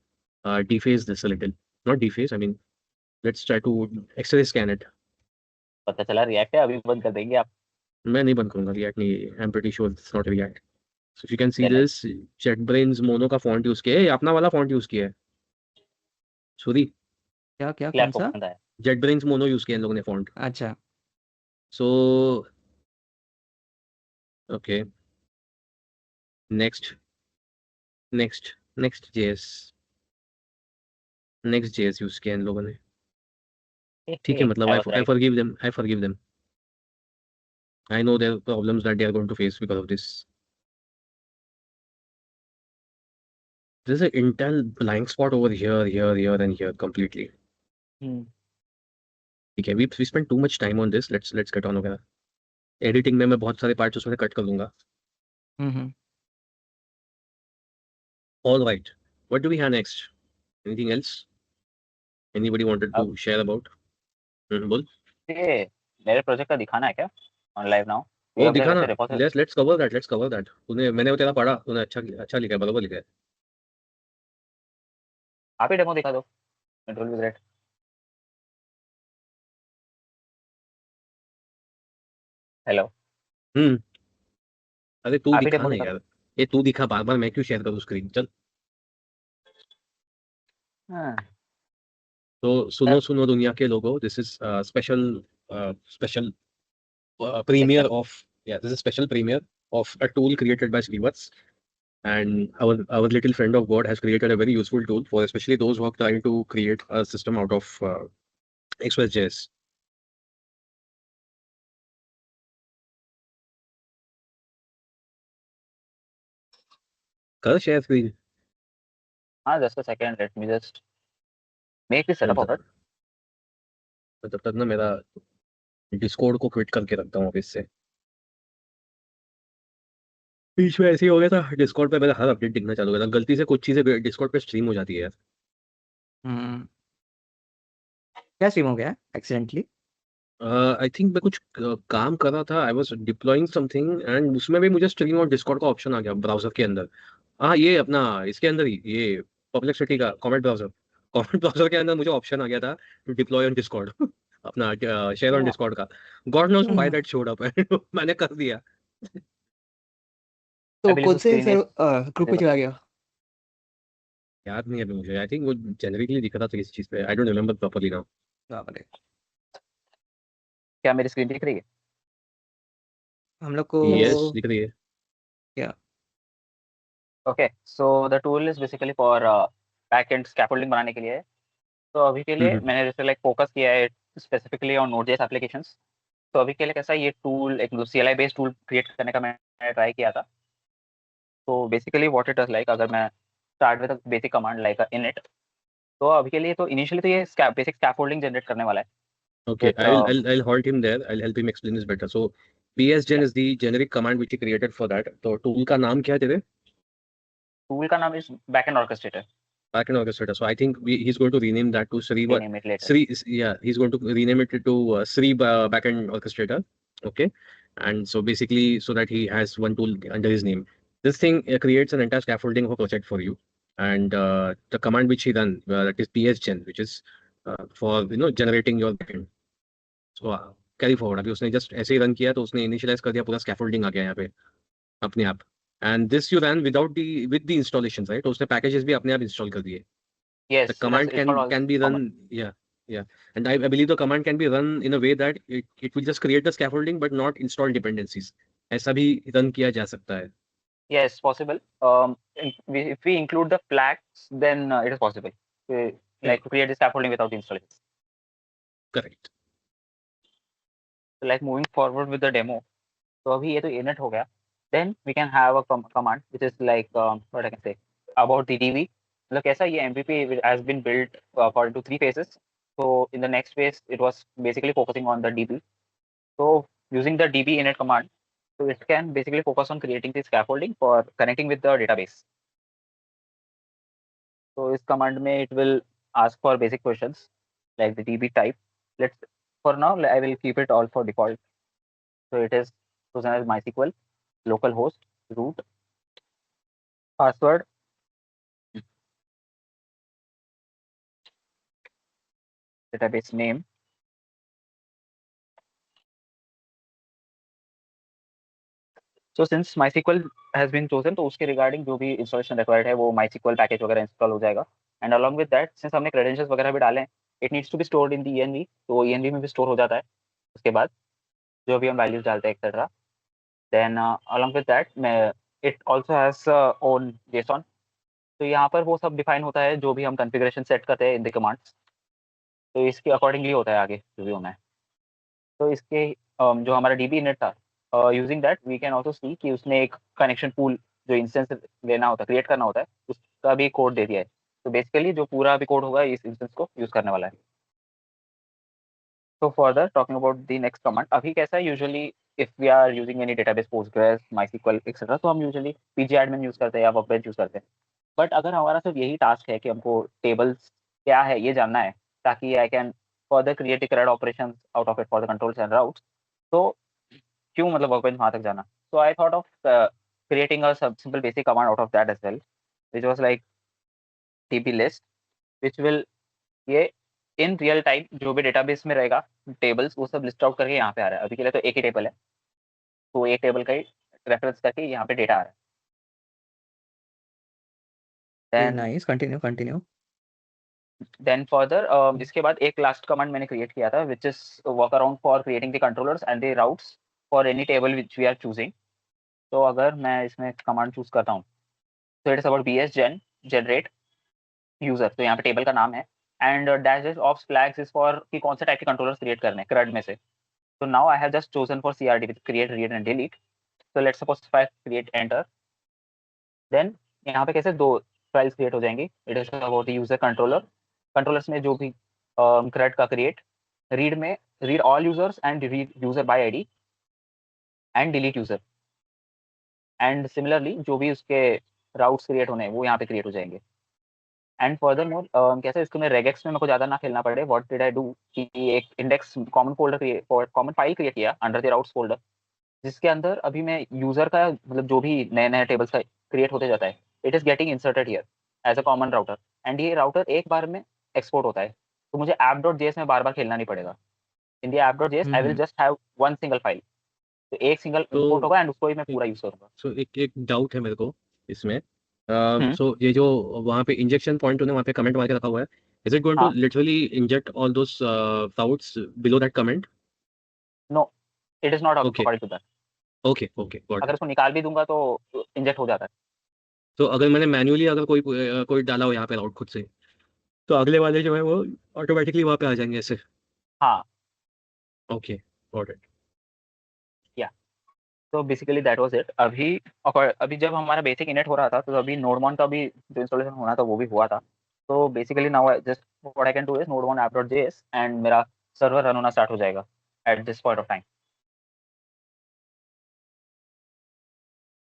deface this a little, not deface, I mean let's try to X-ray scan it. पता चला रिएक्ट है, अभी बंद कर देंगे आप। मैं नहीं बंद करूंगा रिएक्ट, नहीं, I am pretty sure it's not React. So if you can see then this, JetBrains Mono का फॉन्ट यूज किया है, ये अपना वाला फॉन्ट यूज किया है सॉरी। क्या क्या इसलिए कौन आपको सा? पसंद आया। JetBrains मोनो यूज किया इन लोगों ने फॉन्ट। अच्छा so okay, next next next JS, next JS use किया इन लोगों ने। ठीक है, मतलब I I was I right. Forgive them, I forgive them. I know there problems that they are going to face because of this. There's an Intel blind spot over here, here, and here completely. ठीक है, we spent too much time on this. Let's get on वगैरह। Editing में मैं बहुत सारे parts उसमें cut कर दूंगा। All right, what do we have next? Anything else? Anybody wanted to अब share about? बोल। ये मेरे प्रोजेक्ट का दिखाना है क्या ऑन लाइव नाउ? वो ये अपने दिखाना। वैसे repository let's cover that, let's cover that. तूने, मैंने वो तेरा पढ़ा, तूने अच्छा लिखा है, बराबर लिखा है। आप ही डेमो दिखा दो, it will be great. Hello, hmm, अरे तू आप ही दिखा डेमो ना दिखा दो। यार। ये तू दिखा, बार बार मैं क्यों शेयर करूँ स्क्रीन, चल। हाँ, तो सुनो सुनो दुनिया के लोगों, this is special premiere of this is a special premiere of a tool created by Srivats, and our little friend of God has created a very useful tool for especially those who are trying to create a system out of Express.js. कर share screen. हाँ, just a second, let me just make the setup of it. तब तक ना मेरा Discord को quit करके रखता हूँ ऑफिस से। बीच में ऐसे ही हो गया था, डिस्कॉर्ड पे मेरा हर अपडेट दिखना चालू हो गया था, गलती से कुछ चीजें डिस्कॉर्ड पे स्ट्रीम हो जाती है यार। हम्म क्या स्ट्रीम हो गया एक्सीडेंटली? आई थिंक मैं कुछ काम कर रहा था, I was deploying something, and उसमें भी मुझे स्ट्रीम और डिस्कॉर्ड का ऑप्शन आ गया ब्राउजर के अंदर। हाँ, ये अपना इसके अंदर ही, ये परप्लेक्सिटी का कॉमेंट ब्राउजर, कॉमेंट ब्राउजर के अंदर मुझे ऑप्शन आ गया था टू डिप्लॉय ऑन डिस्कॉर्ड अपना शेयर ऑन डिस्कॉर्ड का। God knows why that showed up मैंने कर दिया। I तो believe कौन the से screen is ग्रुप पे चला गया? याद नहीं है अभी मुझे, आई थिंक वो जेनरिकली दिखा था किसी चीज पे, I don't remember properly now. बाप रे, क्या मेरी स्क्रीन दिख रही है? हम लोग को यस दिख रही है। क्या? Okay, so the tool is basically for backend scaffolding बनाने के लिए है। तो अभी के लिए मैंने जैसे लाइक फोकस किया है स्पेसिफिकली ऑन नोड.जेएस एप्लीकेशंस। तो अभी के लिए कैसा ये टूल एक CLI बेस्ड टूल क्रिएट करने का मैंने ट्राई किया था। तो basically what it is like, अगर मैं start with basic command like init, तो अभी के लिए तो इनिशियली तो ये बेसिक स्कैफोल्डिंग जनरेट करने वाला है Okay, with I'll halt him there. I'll help him explain this better. So, psgen is the generic command which he created for that. तो tool का नाम क्या है तेरे? टूल का नाम is backend orchestrator. Backend orchestrator. So I think he's going to rename that to Sri. Rename it later. Sri, yeah, he's going to rename it to Sri backend orchestrator. Okay, and so basically, so that he has one tool under his name. This thing creates an entire scaffolding of a project for you, and the command which he run that is psgen, which is for generating your backend. So carry forward. अभी उसने just ऐसे ही run किया तो उसने initialize कर दिया, पूरा scaffolding आ गया यहाँ पे अपने आप। And this you ran without with the installations, right? तो उसने packages भी अपने आप install कर दिए। Yes, The it has command installed all can be common. run, yeah, and I believe the command can be run in a way that it will just create the scaffolding but not install dependencies. ऐसा भी run किया जा सकता है। Yes, possible. If we include the flags, then it is possible. Like to create the scaffolding without the installation. Correct. So like moving forward with the demo. तो अभी ये तो init हो गया. Then we can have a command which is like what I can say about the DB. मतलब कैसा ये MVP has been built according to 3 phases. So in the next phase, it was basically focusing on the DB. So using the DB init command, so it can basically focus on creating the scaffolding for connecting with the database. So इस command में it will ask for basic questions like the DB type. Let's for now I will keep it all for default. So it is chosen as MySQL, localhost, root, password, database name. So since MySQL has been chosen, तो उसके regarding जो भी installation required है वो MySQL package वगैरह install हो जाएगा. And along with that, since हमने credentials वगैरह भी डाले हैं, it needs to be stored in the env. तो env में भी store हो जाता है उसके बाद जो भी हम values डालते हैं etc. Then along with that, it also has own JSON. तो यहाँ पर वो सब डिफाइन होता है जो भी हम कॉन्फ़िगरेशन सेट करते हैं इन द कमांड्स। तो इसके अकॉर्डिंगली होता है आगे जो भी होना है। तो इसके जो हमारा डीबी इनिट था, using that we can also see कि उसने एक कनेक्शन पूल जो इंस्टेंस लेना होता है, क्रिएट करना होता है, उसका भी कोड दे दिया है। तो बेसिकली जो पूरा भी कोड होगा इस इंस्टेंस को यूज करने वाला है। So further talking about the next command, अभी कैसा है usually if we are using any database Postgres, MySQL etc. तो हम यूजुअली pgadmin यूज करते हैं या वर्कबेंच यूज करते हैं। बट अगर हमारा सिर्फ यही टास्क है कि हमको टेबल्स क्या है ये जानना है ताकि I can further create CRUD operations out of it for the controls and routes, तो क्यों मतलब वर्कबेंच वहां तक जाना? So I thought of creating a simple basic command out of that as well, which was like db list, which will ये in real time जो भी database में रहेगा टेबल्स वो सब लिस्ट आउट करके यहाँ पे आ रहा है। अभी के लिए तो एक ही टेबल है, तो एक टेबल का ही रेफरेंस करके यहाँ पे डेटा आ रहा है। Very then nice. Continue. Then further इसके बाद एक लास्ट कमांड मैंने क्रिएट किया था which is work around for creating the controllers and the routes for any table which we are choosing. तो अगर मैं इसमें कमांड चूज करता हूँ तो it is about bs generate user, तो यहाँ पे टेबल का नाम है and dash of flags is for कि कौन से टाइप के कंट्रोलर्स क्रिएट करने हैं CRUD में से। तो now I have just chosen for CRD with create read and delete. तो let's suppose if I create enter, then यहाँ पे कैसे दो फाइल्स क्रिएट हो जाएंगी। It is about user controller, controllers में जो भी CRUD का क्रिएट, रीड में read all users and read user by ID and delete user, and similarly जो भी उसके राउट्स क्रिएट होने हैं वो यहाँ पे क्रिएट हो जाएंगे। एंड फर्दर मोर कैसे इसको मैं रेगेक्स में मेरे को ज़्यादा ना खेलना पड़े, व्हाट डिड आई डू कि एक index common folder common file create किया अंडर द राउट्स फोल्डर, जिसके अंदर अभी मैं यूजर का मतलब जो भी नए नए टेबल्स का क्रिएट होते जाता है it is getting inserted here as a common router, and ये राउटर एक बार में एक्सपोर्ट होता है, तो मुझे app.js में बार बार खेलना नहीं पड़ेगा। इन दी app.js I will just have one single file, तो एक सिंगल तो इंपोर्ट होगा एंड उसको ही मैं एक पूरा यूज करूंगा। सो एक डाउट है मेरे को इसमें। हम्म, सो ये जो वहाँ पे इंजेक्शन पॉइंट उन्होंने वहाँ पे कमेंट मार के रखा हुआ है, इज इट गोइंग टू हाँ, literally inject all those routes below that comment? No, it is not okay according to that. Okay okay got अगर इट। उसको निकाल भी दूंगा तो इंजेक्ट हो जाता है। तो अगर मैंने मैन्युअली अगर कोई कोई डाला हो यहाँ पे राउट खुद से, तो अगले वाले जो है वो ऑटोमेटिकली वहाँ पे आ जाएंगे ऐसे? हाँ, ओके गॉट इट। या तो बेसिकली दैट वाज इट। अभी जब हमारा बेसिक इनिट हो रहा था तो अभी नोडमॉन का भी जो इंस्टॉलेशन होना था वो भी हुआ था। तो basically now just what I can do is nodemon app.js and मेरा सर्वर रन होना स्टार्ट हो जाएगा at this point of time.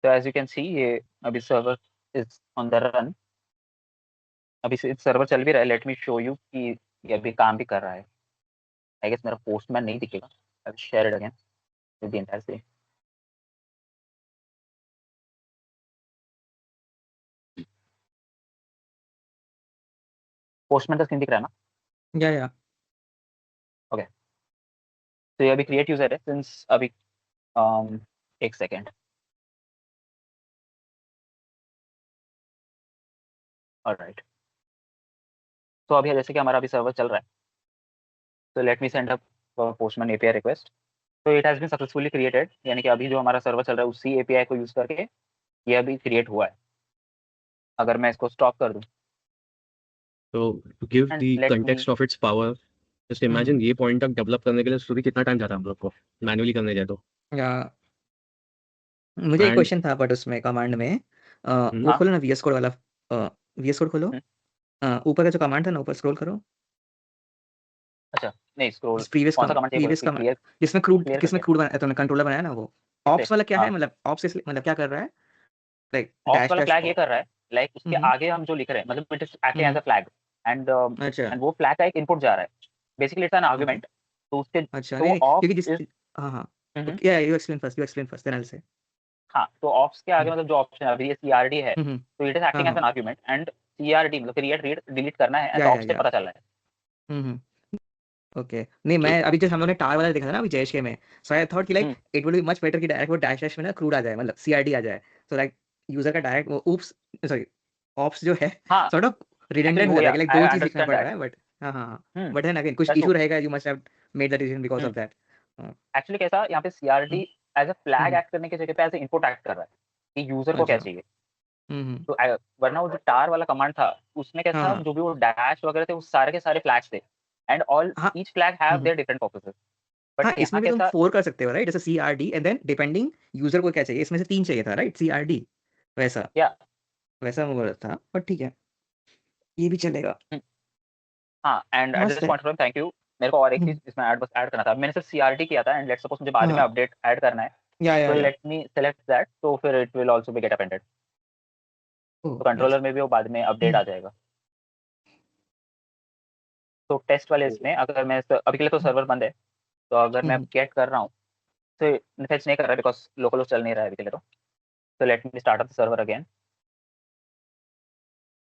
तो एज यू कैन सी ये अभी server is on the run, अभी सर्वर चल भी रहा है। लेट मी शो यू कि ये अभी काम भी कर रहा है। आई गेस मेरा पोस्टमैन नहीं दिखेगा, I will share it again with the entire scene. Postman का स्क्रीन दिख रहा है ना? या ओके, तो ये अभी क्रिएट यूजर है सिंस अभी एक सेकेंड। ऑलराइट, तो अभी जैसे कि हमारा अभी सर्वर चल रहा है, तो let me send up Postman API request. तो it has been successfully created, यानी कि अभी जो हमारा सर्वर चल रहा है उसी एपीआई को यूज करके ये अभी क्रिएट हुआ है। अगर मैं इसको स्टॉप कर दूं तो to give and the let me, context of its power, just imagine ये पॉइंट तक डेवलप करने के लिए स्टोरी कितना टाइम जाता है हम लोग को मैनुअली करने जाए तो। या मुझे एक एंड क्वेश्चन था बट उसमें कमांड में वो हाँ, खोलो ना VS कोड वाला, VS कोड खोलो। हम्म, ऊपर का जो कमांड था ना, ऊपर स्क्रॉल करो। अच्छा नहीं स्क्रॉल, प्रीवियस कौन सा कमांड चाहिए प्रीवियस कमांड क्लियर जिसमें क्लियर किसमें करके क्रूड बनाया तुमने, कंट्रोलर बनाया ना वो। इस पे? ऑप्स वाला क्या है, हाँ, मतलब ऑप्स मतलब क्या कर रहा है, लाइक ऑप्स डैश वाला डैश। फ्लैग ये कर रहा है लाइक उसके हम्म आगे हम जो लिख रहे हैं मतलब it is acting as hmm, a flag and अच्छा एंड वो फ्लैग का एक इनपुट जा रहा है, basically it's an okay, argument. तो उसके अच्छा तो नहीं नहीं, ऑफ क्योंकि जिस इज, हाँ हाँ, तो क्या you explain first then I say. हाँ, तो ऑप्स के आगे हम्म मतलब जो ऑप्शन है अभी ये सीआरडी है, हम्म, तो इट इज हाँ एक्टिंग एज हाँ, एन आर्गुमेंट एंड सीआरडी मतलब क्रिएट रीड डिलीट करना है ऐसा ऑप्स से या पता चल रहा है। हम्म, ओके। नहीं मैं अभी जब हम लोगों ने टार वाला देखा था ना अभी JSK में, सो आई थॉट कि like hmm, it would be much better कि डायरेक्ट वो डैश डैश में ना क्रूड आ जाए, मतलब CRD आ जाए, तो लाइक यूजर का डायरेक्ट वो ऊप्स सॉरी ऑप्स जो है हाँ, सॉर्ट ऑफ एक्चुअली रिडंडेंट हो वो जाता या है कि लाइक आई दो चीज लिखना अंडरस्टैंड पड़ रहा दैट। है, बट हाँ हाँ हाँ, हम्म, बट है ना अगेन कुछ दैट्स इशू ट्रू। रहेगा, you must have made the decision because of that. Actually कैसा यहाँ पे CRD as a flag act करने की जगह पे एज ए इनपुट एक्ट कर रहा है कि यूजर को क्या अच्छा चाहिए। हम्म, तो वरना वो जो टार वाला कमांड था उसमें हाँ कैसा हाँ जो भी वो डैश वगैरह थे वो सारे के सारे फ्लैग्स थे एंड ऑल हाँ, each flag have hmm, their different purposes. But हाँ यहाँ इसमें भी तुम कैसा, 4 कर सकते हो राइट, जैसे CRD and then depending user को क्या चाहिए, इसमें से 3 चाहिए था राइट CRD, वैसा या वैसा वो बोला था, बट ठीक है ये भी चलेगा। हाँ, एंड एट मस्त दिस है। Point thank you. मेरे को और एक हम्म, चीज इसमें ऐड करना था, मैंने सिर्फ सीआरडी किया था एंड लेट्स सपोज मुझे बाद में हाँ अपडेट ऐड करना है, तो या लेट मी सेलेक्ट दैट, तो फिर it will also be get appended. तो ओह नाइस। कंट्रोलर में भी वो बाद में अपडेट आ जाएगा। तो टेस्ट वाले इसमें अगर मैं अभी के लिए तो सर्वर बंद है, तो अगर मैं गेट कर रहा हूँ तो फेच नहीं कर रहा है बिकॉज लोकल चल नहीं रहा है अभी के लिए। तो let me start up the server again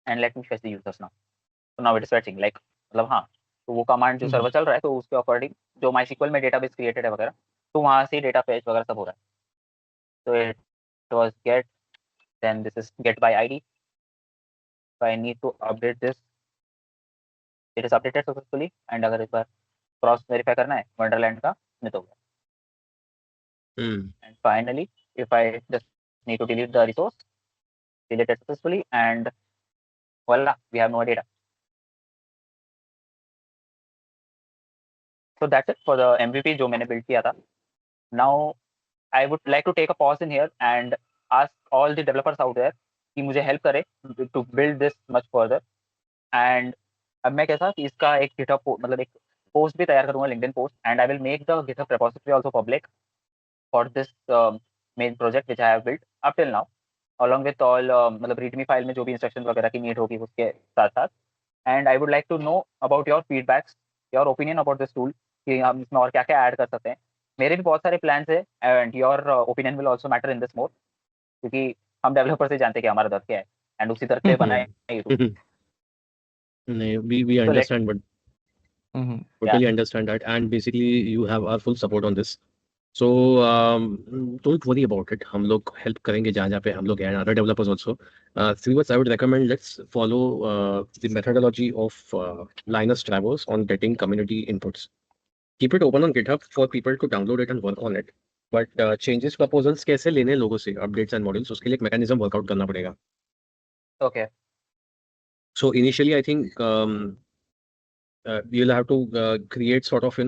and let me fetch the users now. तो now it is fetching like मतलब हाँ, तो वो कमांड जो सर्वर चल रहा है तो उसके अकॉर्डिंग जो माईसीक्वल में डेटाबेस क्रिएटेड है वगैरह, तो वहाँ से डेटा फेच वगैरह सब हो रहा है। तो it was get, then this is get by ID, so I need to update this it is updated successfully and अगर इस बार क्रॉस वेरीफाई करना है वंडरलैंड का नहीं तो and finally if I just need to delete the resource delete it successfully and voila we have no data. So that's it for the MVP जो मैंने build किया था. Now I would like to take a pause in here and ask all the developers out there कि मुझे help करे to build this much further. And अब मैं कैसा कि इसका एक GitHub मतलब एक post भी तैयार करूँगा LinkedIn post and I will make the GitHub repository also public for this main project which I have built up till now along with all मतलब readme file में जो भी instructions वगैरह की need होगी उसके साथ साथ. And I would like to know about your feedbacks, your opinion about this tool कि हम इसमें और क्या क्या ऐड कर सकते हैं. मेरे भी बहुत सारे प्लान्स है and your opinion will also matter in this mode क्योंकि हम डेवलपर से जानते हैं कि हमारा दर्द क्या है एंड उसी तरह से बनाए YouTube. We So let understand, but totally understand that, and basically you have our full support on this. So don't worry about it. हम लोग help करेंगे जहाँ जहाँ पे हम लोग हैं, other developers also. Srivats, I would recommend let's follow the methodology of Linus Travers on getting community inputs. Keep it open on GitHub for people to download it and work on it. But changes proposals कैसे लेने लोगों से updates and modules उसके लिए एक mechanism workout करना पड़ेगा. okay. So initially I think you'll have to create sort of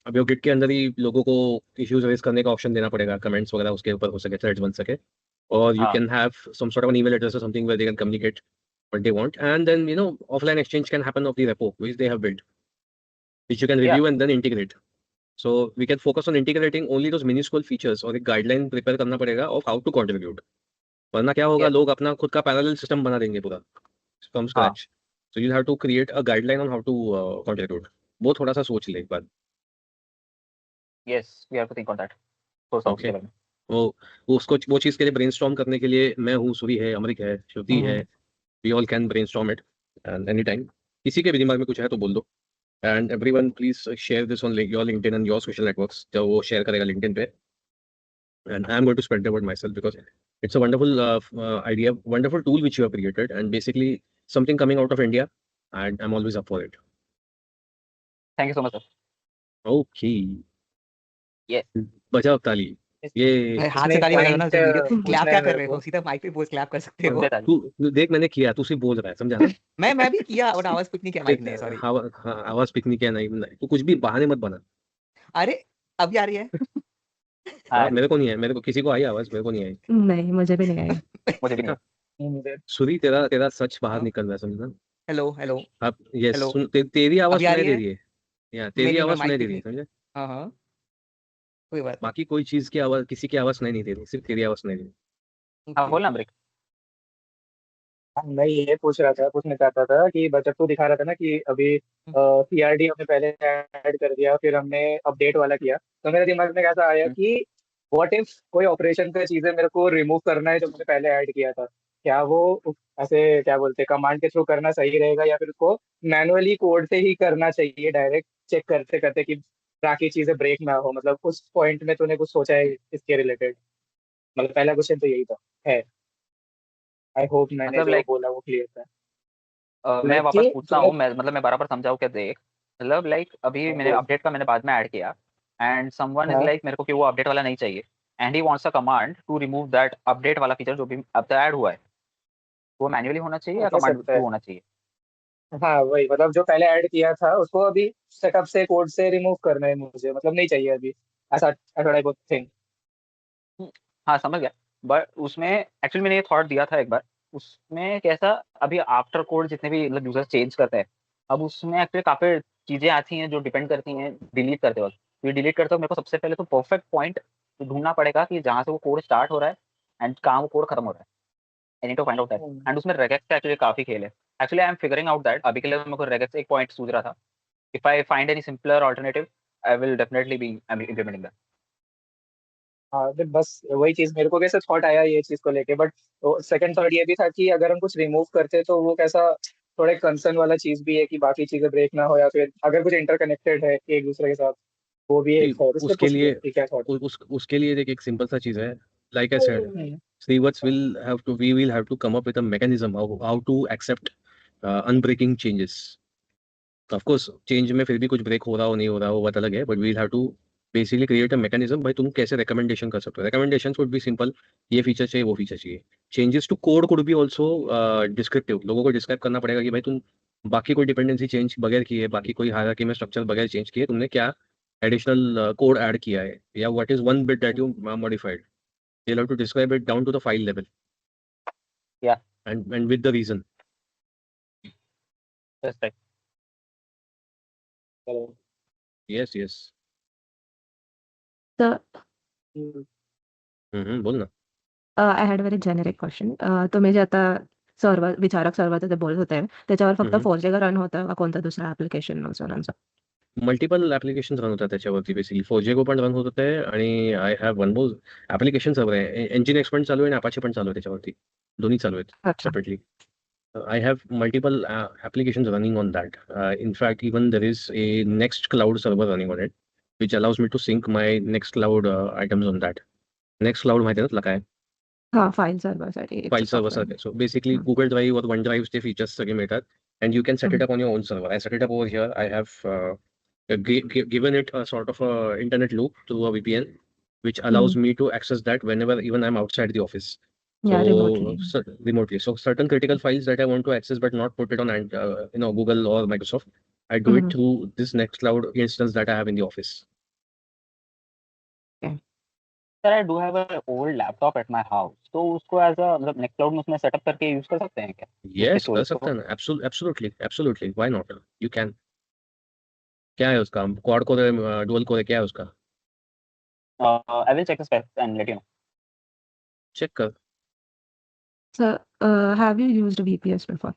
अब वो गिट के अंदर ही लोगों को इश्यूज रेज करने का ऑप्शन देना पड़ेगा, कमेंट्स वगैरह उसके ऊपर हो सके, थ्रेड्स बन सके, और यू हाँ. Can have some sort of an email address or something where they can communicate what they want, and then offline exchange can happen of the repo which they have built, which you can review and then integrate. So we can focus on integrating only those minuscule features और एक guideline prepare करना पड़ेगा of how to contribute. वरना क्या होगा, लोग अपना खुद का पैरेलल सिस्टम बना देंगे पूरा from scratch. So you have to create a guideline on how to contribute. वो थोड़ा सा सोच ले एक बार. Yes, we have to think on that. Okay. वो उसको वो चीज के लिए ब्रेनस्टॉर्म करने के लिए मैं हूँ, सूरी है, अमरिक है, श्रुति है, we all can brainstorm it any time. किसी के भी दिमाग में कुछ है तो बोल दो. And everyone please share this on your LinkedIn and your social networks. जब वो शेयर करेगा लिंक्डइन पे, and I am going to spread the word myself because it's a wonderful idea, wonderful tool which you have created and basically something coming out of India, and I am always up for it. Thank you so much, sir. Okay. Yes. बजाओ ताली. ये हाथ से ताली बजा दो ना. Clap क्या कर रहे हो, सीधा माइक पे बोल क्लैप कर सकते हो. तू देख, मैंने किया, तू सिर्फ बोल रहा है, समझा ना. मैं भी किया और आवाज पिक नहीं किया माइक ने. सॉरी. हाँ, आवाज पिक नहीं किया. नहीं, तू कुछ भी बहाने मत बना. अरे अब आ रही है. हाँ, मेरे को नहीं है, मेरे को किसी को आई आवाज, मेरे को नहीं आई. नहीं, मुझे भी नहीं आई. मुझे भी नहीं. सुरी, तेरा सच बाहर निकल रहा है, समझना. Hello hello. अब यस, Hello. सुन, तेरी आवाज अभी आ सुनाई रही दे रही है. या तेरी मेरी आवाज मैं सुनाई mic दे रही पे है, समझे. हाँ कोई बात. बाकी कोई चीज की आवाज, किसी की आवाज सुनाई नहीं दे रही, सिर्फ तेरी आवाज सुनाई दे रही. हाँ बोल ना ब्रेक. मैं ये पूछना चाहता था कि बचत को दिखा रहा था ना कि अभी सीआरडी हमने पहले ऐड कर दिया, फिर हमने अपडेट वाला किया, तो मेरे दिमाग में कैसा आया कि व्हाट इफ कोई ऑपरेशन का चीजें मेरे को रिमूव करना है जो मैंने पहले ऐड किया था, क्या वो ऐसे क्या बोलते हैं कमांड के थ्रू करना सही रहेगा या फिर उसको मैनुअली कोड से ही करना चाहिए, डायरेक्ट चेक करते करते कि बाकी चीजें ब्रेक ना हो. मतलब उस पॉइंट में तूने कुछ सोचा है इसके रिलेटेड? मतलब पहला क्वेश्चन तो यही था. है, आई होप मैंने मतलब जो like- बोला वो क्लियर था. मैं Like वापस कि पूछता हूँ, मैं बराबर समझाऊँ क्या. देख मतलब लाइक अभी हाँ, मैंने बोल. अपडेट का मैंने बाद में ऐड किया एंड समवन इज हाँ. लाइक मेरे को कि वो अपडेट वाला नहीं चाहिए and he wants a command to remove that update वाला फीचर जो भी अब तक ऐड हुआ है. वो मैन्युअली होना चाहिए या हो कमांड सकता है. थ्रू होना चाहिए? हाँ वही, मतलब जो पहले ऐड किया था उसको अभी सेटअप से कोड से रिमूव करना है मुझे, मतलब नहीं चाहिए अभी ऐसा टाइप ऑफ थिंग. हाँ समझ गया. बट उसमें एक्चुअली मैंने ये थॉट दिया था एक बार. उसमें कैसा अभी आफ्टर कोड जितने भी मतलब यूजर चेंज करते हैं, अब उसमें एक्चुअली काफी चीजें आती हैं जो डिपेंड करती हैं डिलीट करते वक्त. ये डिलीट करते वक्त मेरे को सबसे पहले तो परफेक्ट पॉइंट ढूंढना पड़ेगा कि जहाँ से वो कोड स्टार्ट हो रहा है एंड कहाँ वो कोड खत्म हो रहा है. I need to find out that. And उसमें रेगेक्स का एक्चुअली काफी खेल है. Actually I am figuring out that. अभी के लिए मेरे को रेगेक्स एक पॉइंट सूझ रहा था. If I find any simpler alternative I will definitely be implementing that. हाँ तो बस वही चीज मेरे को कैसे थॉट आया ये चीज को लेके. बट सेकंड थॉट ये भी था कि अगर हम कुछ रिमूव करते तो वो कैसा थोड़ा कंसर्न वाला चीज भी है कि बाकी चीजें ब्रेक ना हो, या फिर अगर कुछ इंटरकनेक्टेड है एक दूसरे के साथ, वो भी एक है. उसके उसके लिए क्या थॉट? उसके लिए एक सिंपल सा चीज है. Like I said, Srivats we will have to come up with a mechanism how to accept unbreaking changes. Of course change में फिर भी कुछ ब्रेक हो रहा हो नहीं हो रहा हो वो बात अलग है, but we have to basically create a mechanism भाई तुम कैसे रिकमेंडेशन कर सकते हो। रिकमेंडेशन वुड बी सिंपल, ये फीचर चाहिए वो फीचर चाहिए। Changes to code could be also descriptive, लोगों को डिस्क्राइब करना पड़ेगा कि भाई तुम बाकी कोई डिपेंडेंसी चेंज बगैर किए, बाकी कोई हायरार्की में स्ट्रक्चर बगैर चेंज किए तुमने क्या एडिशनल कोड ऐड किया है, या what is one bit that you modified. They have to describe it down to the file level Yeah. and with the reason. That's right. चलो। Yes. So बोल ना। I had very generic question. तुम्ही जे आता server विचारक सर्व्हरचं जे बोलत होते त्याच्यावर फक्त हम्म. फोर्जेगा रन होतं का कोणतं दुसरं ऍप्लिकेशन नव्हतं? मल्टिपल ऍप्लिकेशन रन होतात त्याच्यावरती बेसिकली. फोर्जेगो पण रन होत होते आणि I have one more application server आहे, एनजीन एक्स पण चालू आहे आणि अपाचे पण चालू आहे त्याच्यावरती, दोन्ही चालू आहेत अच्छा. Separately. I have multiple applications running on that. In fact, even there is a Nextcloud server running on it, which allows me to sync my Nextcloud items on that. Nextcloud माहिती आहे ना तुला काय? हा, फाईल सर्व्हरसाठी फाईल सर्व्हर सारखे. So basically Google drive और one ड्राईव्हचे features सगळे मिळतात and you can set it up on your own server. I set it up over here. I have given it a sort of a internet loop through a VPN, which allows me to access that whenever even I'm outside the office. Yeah, So remotely. remotely. So certain critical files that I want to access but not put it on Google or Microsoft, I do it through this Nextcloud instance that I have in the office. Sir, I do have an old laptop at my house. तो उसको as a मतलब Nextcloud में उसमें setup करके use कर सकते हैं क्या? Yes, कर storage सकते हैं ना. Absolutely. Why not? You can. क्या है उसका? क्वाड कोर है, डुअल कोर है, क्या है उसका? I will check the specs and let you know. Check कर. So, have you used VPS before?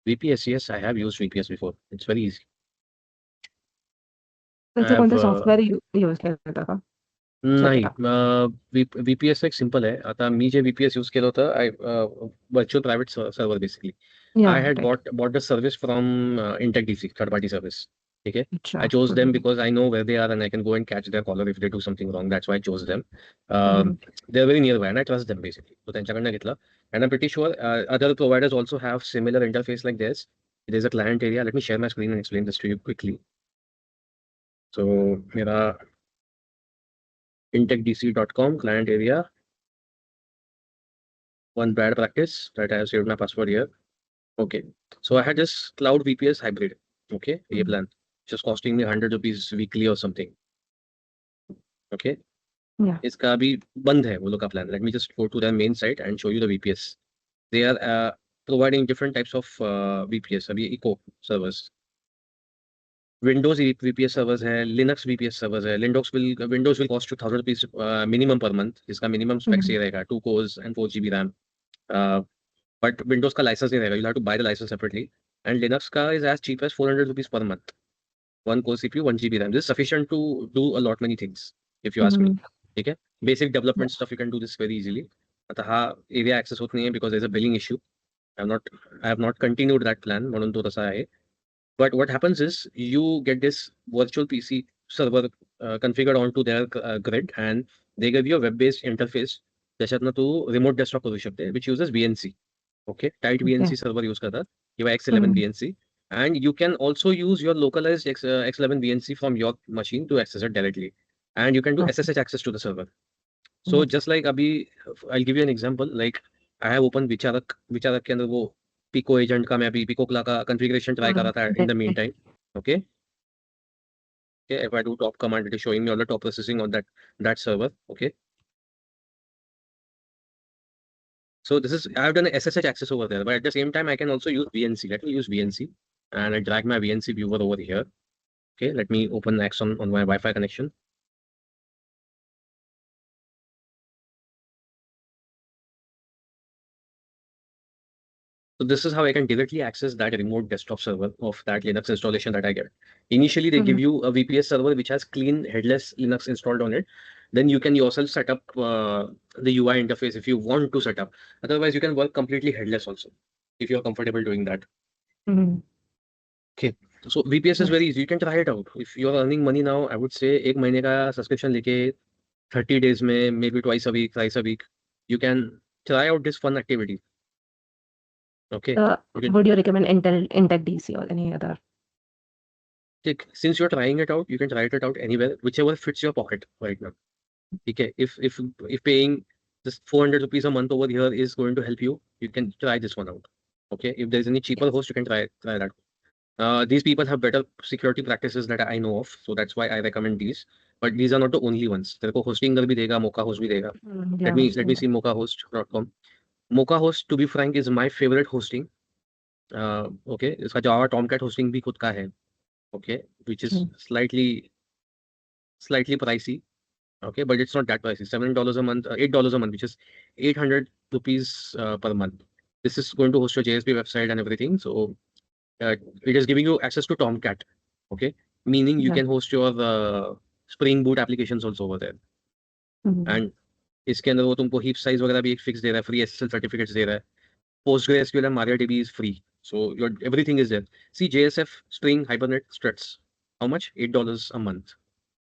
VPS, yes, I have used VPS before. It's very easy. त्याचं I कोणतं have, software use केलं होतं का? नाही, VPS एक simple आहे. आता मी जे VPS यूज केलं होतं, virtual private server basically. I had right. bought the service from Intech DC, third party service. Okay, अच्छा. I chose them because I know where they are and I can go and catch their caller if they do something wrong. That's why I chose them. They're very nearby and I trust them basically. So त्यांच्याकडनं घेतलं. And I'm pretty sure other providers also have similar interface like this. There's a client area. Let me share my screen and explain this to you quickly. So मेरा intechdc.com client area. One bad practice that I have saved my password here. Okay, so I had this cloud VPS hybrid. Okay, ये plan just costing me 100 rupees weekly or something. Okay, Yeah. इसका अभी बंद है वो लोग का plan. Let me just go to their main site and show you the VPS. They are providing different types of VPS. अभी eco servers, Windows VPS servers है, Linux VPS servers है. Windows will cost you 1,000 rupees minimum per month. इसका minimum specs ये रहेगा 2 cores and 4 GB RAM. But Windows का license नहीं रहेगा. You'll have to buy the license separately. And Linux का is as cheap as 400 rupees per month. 1 core CPU, 1 GB RAM. This is sufficient to do a lot many things, if you ask me. ठीक है? Basic development stuff you can do this very easily. आता हाँ area access होत नहीं है because there's a billing issue. I have not continued that plan म्हणून तो तसा आहे. But what happens is you get this virtual PC server configured onto their grid and they give you a web-based interface ज्याच्यातनं तू remote desktop करू शकते which uses VNC. Okay, tight VNC server use करतात किंवा X11 VNC, and you can also use your localized X11 VNC from your machine to access it directly, and you can do SSH access to the server. So just like अभी I'll give you an example. Like I have opened विचारक के अंदर वो Pico agent का मैं अभी Pico का configuration try कर रहा था in the meantime. Okay, if I do top command, it is showing me all the top processing on that server. Okay. So I have done a SSH access over there, but at the same time, I can also use VNC. Let me use VNC and I drag my VNC viewer over here. Okay, let me open X on my Wi-Fi connection. So this is how I can directly access that remote desktop server of that Linux installation that I get. Initially, they give you a VPS server which has clean headless Linux installed on it. Then you can yourself set up the UI interface if you want to set up. Otherwise, you can work completely headless also if you're comfortable doing that. Okay, so VPS is very easy. You can try it out. If you're earning money now, I would say एक महीने का subscription लेके 30 days में, maybe twice a week, thrice a week, you can try out this fun activity. Okay. Would you recommend Intech DC or any other? take, since you're trying it out, you can try it out anywhere, whichever fits your pocket right now. Okay, if paying just 400 rupees a month over here is going to help you, you can try this one out. Okay, if there's any cheaper Yes. host, you can try that. These people have better security practices that I know of, so that's why I recommend these. But these are not the only ones. तेरे को hosting भी देगा, Mocha host भी देगा. Yeah, Let me see mochahost.com. Mocha host, to be frank, is my favorite hosting. Okay, इसका Java Tomcat hosting भी खुद का है. Okay, which is slightly pricey. Okay, but it's not that pricey. $7 a month, $8 a month, which is 800 rupees per month. This is going to host your JSP website and everything. So it is giving you access to Tomcat. Okay, meaning you Yeah. can host your Spring Boot applications also over there. And इसके अंदर वो तुमको heap size वगैरह भी एक fix दे रहा है, free SSL certificates दे रहा है. PostgreSQL and MariaDB is free. So your everything is there. See, JSF, Spring, Hibernate, Struts. How much? $8 a month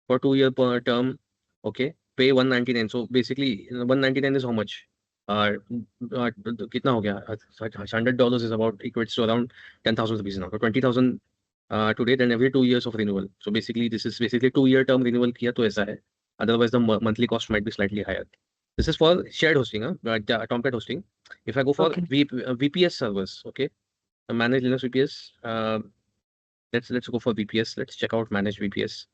for 2-year per term. Okay, pay 199. So basically, 199 is how much? कितना हो गया? $100 is about equates to around 10,000 rupees now. So 20,000 today, then every 2 years of renewal. So basically, this is basically 2-year term renewal किया तो ऐसा है. Otherwise, the monthly cost might be slightly higher. This is for shared hosting, Tomcat hosting. If I go for Okay. VPS servers, okay, manage Linux VPS. Let's go for VPS. Let's check out manage VPS.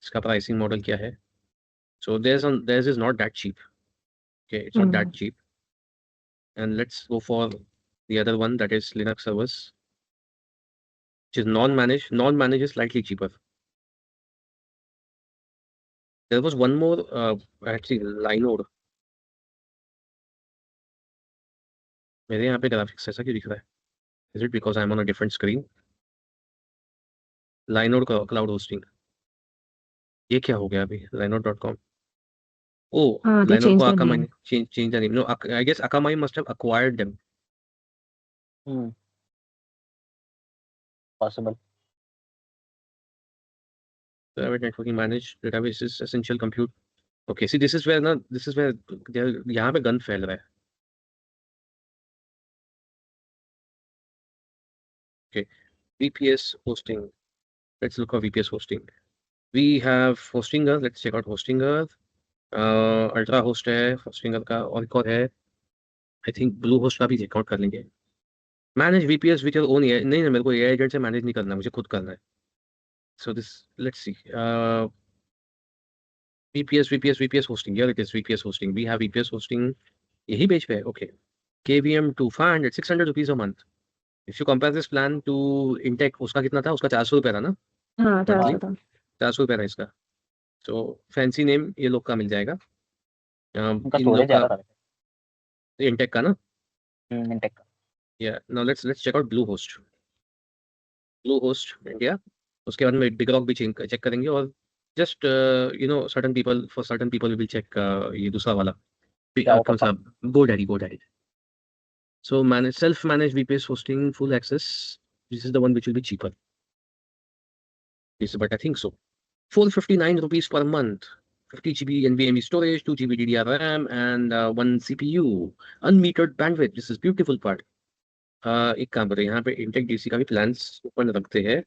इसका pricing model क्या है? So theirs is not that cheap. Okay, it's not that cheap. And let's go for the other one, that is Linux servers, which is non-managed. Non-managed is slightly cheaper. There was one more, actually, Linode. मेरे यहाँ पे graphics ऐसा क्यों दिख रहा है? Is it because I'm on a different screen? Linode cloud hosting. ये क्या हो गया अभी? Linode.com. Oh, They Linode changed को the Akamai name. change the name. No, I guess Akamai must have acquired them. Possible. Private networking managed databases, essential compute. Okay, see, this is where यहाँ पे gun फैल रहा है. Okay, VPS hosting. Let's look for VPS hosting. We have Hostinger. Let's check out Hostinger. Ultra host है Hostinger का, और एक और है. I think Bluehost का भी चेकआउट कर लेंगे. Manage VPS with your own AI. नहीं मेरे को AI एजेंट से मैनेज नहीं करना, मुझे खुद करना है. So this, let's see. VPS hosting. Here it is, VPS hosting. We have VPS hosting. यही पेज पे है. Okay. KVM to 600 rupees a month. If you compare this plan to Intech, उसका कितना था? उसका 400 रुपये था ना? हाँ, 400 Monthly? था. 400 रुपये था इसका. So fancy name ये लोग का मिल जाएगा. उनका इन लोग स्टोरेज का ज्यादा था. Intech का ना? Intech का. Yeah. Now let's check out Bluehost. Bluehost India. उसके बाद में BigRock भी चेक करेंगे, और just certain people we will check ये दूसरा वाला. कौन सा? GoDaddy. So self-managed VPS hosting, full access. This is the one which will be cheaper. Yes, but I think so. 459 rupees per month. 50 GB NVMe storage, 2 GB DDR RAM, and 1 CPU. Unmetered bandwidth. This is beautiful part. एक काम करें, यहाँ पे Intech DC का भी plans ऊपर रखते हैं.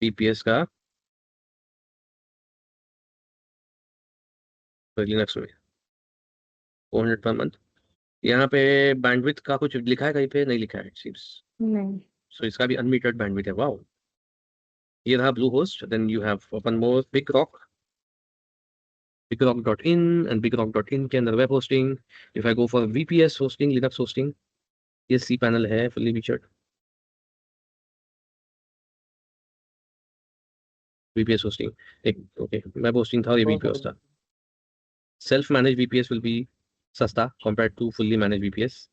VPS का Linux में 400 per month. यहाँ पे बैंडविड्थ का कुछ लिखा है कहीं पे? नहीं लिखा है, it seems. नहीं. So इसका भी unmetered bandwidth है. Wow. ये रहा Bluehost. Then you have one more, BigRock. BigRock.in, and BigRock.in के अंदर web hosting. If I go for VPS hosting, Linux hosting, ये cPanel है, fully featured. VPS hosting. Okay, web hosting था, ये VPS था. Self-managed VPS will be सस्ता compared to fully managed VPS.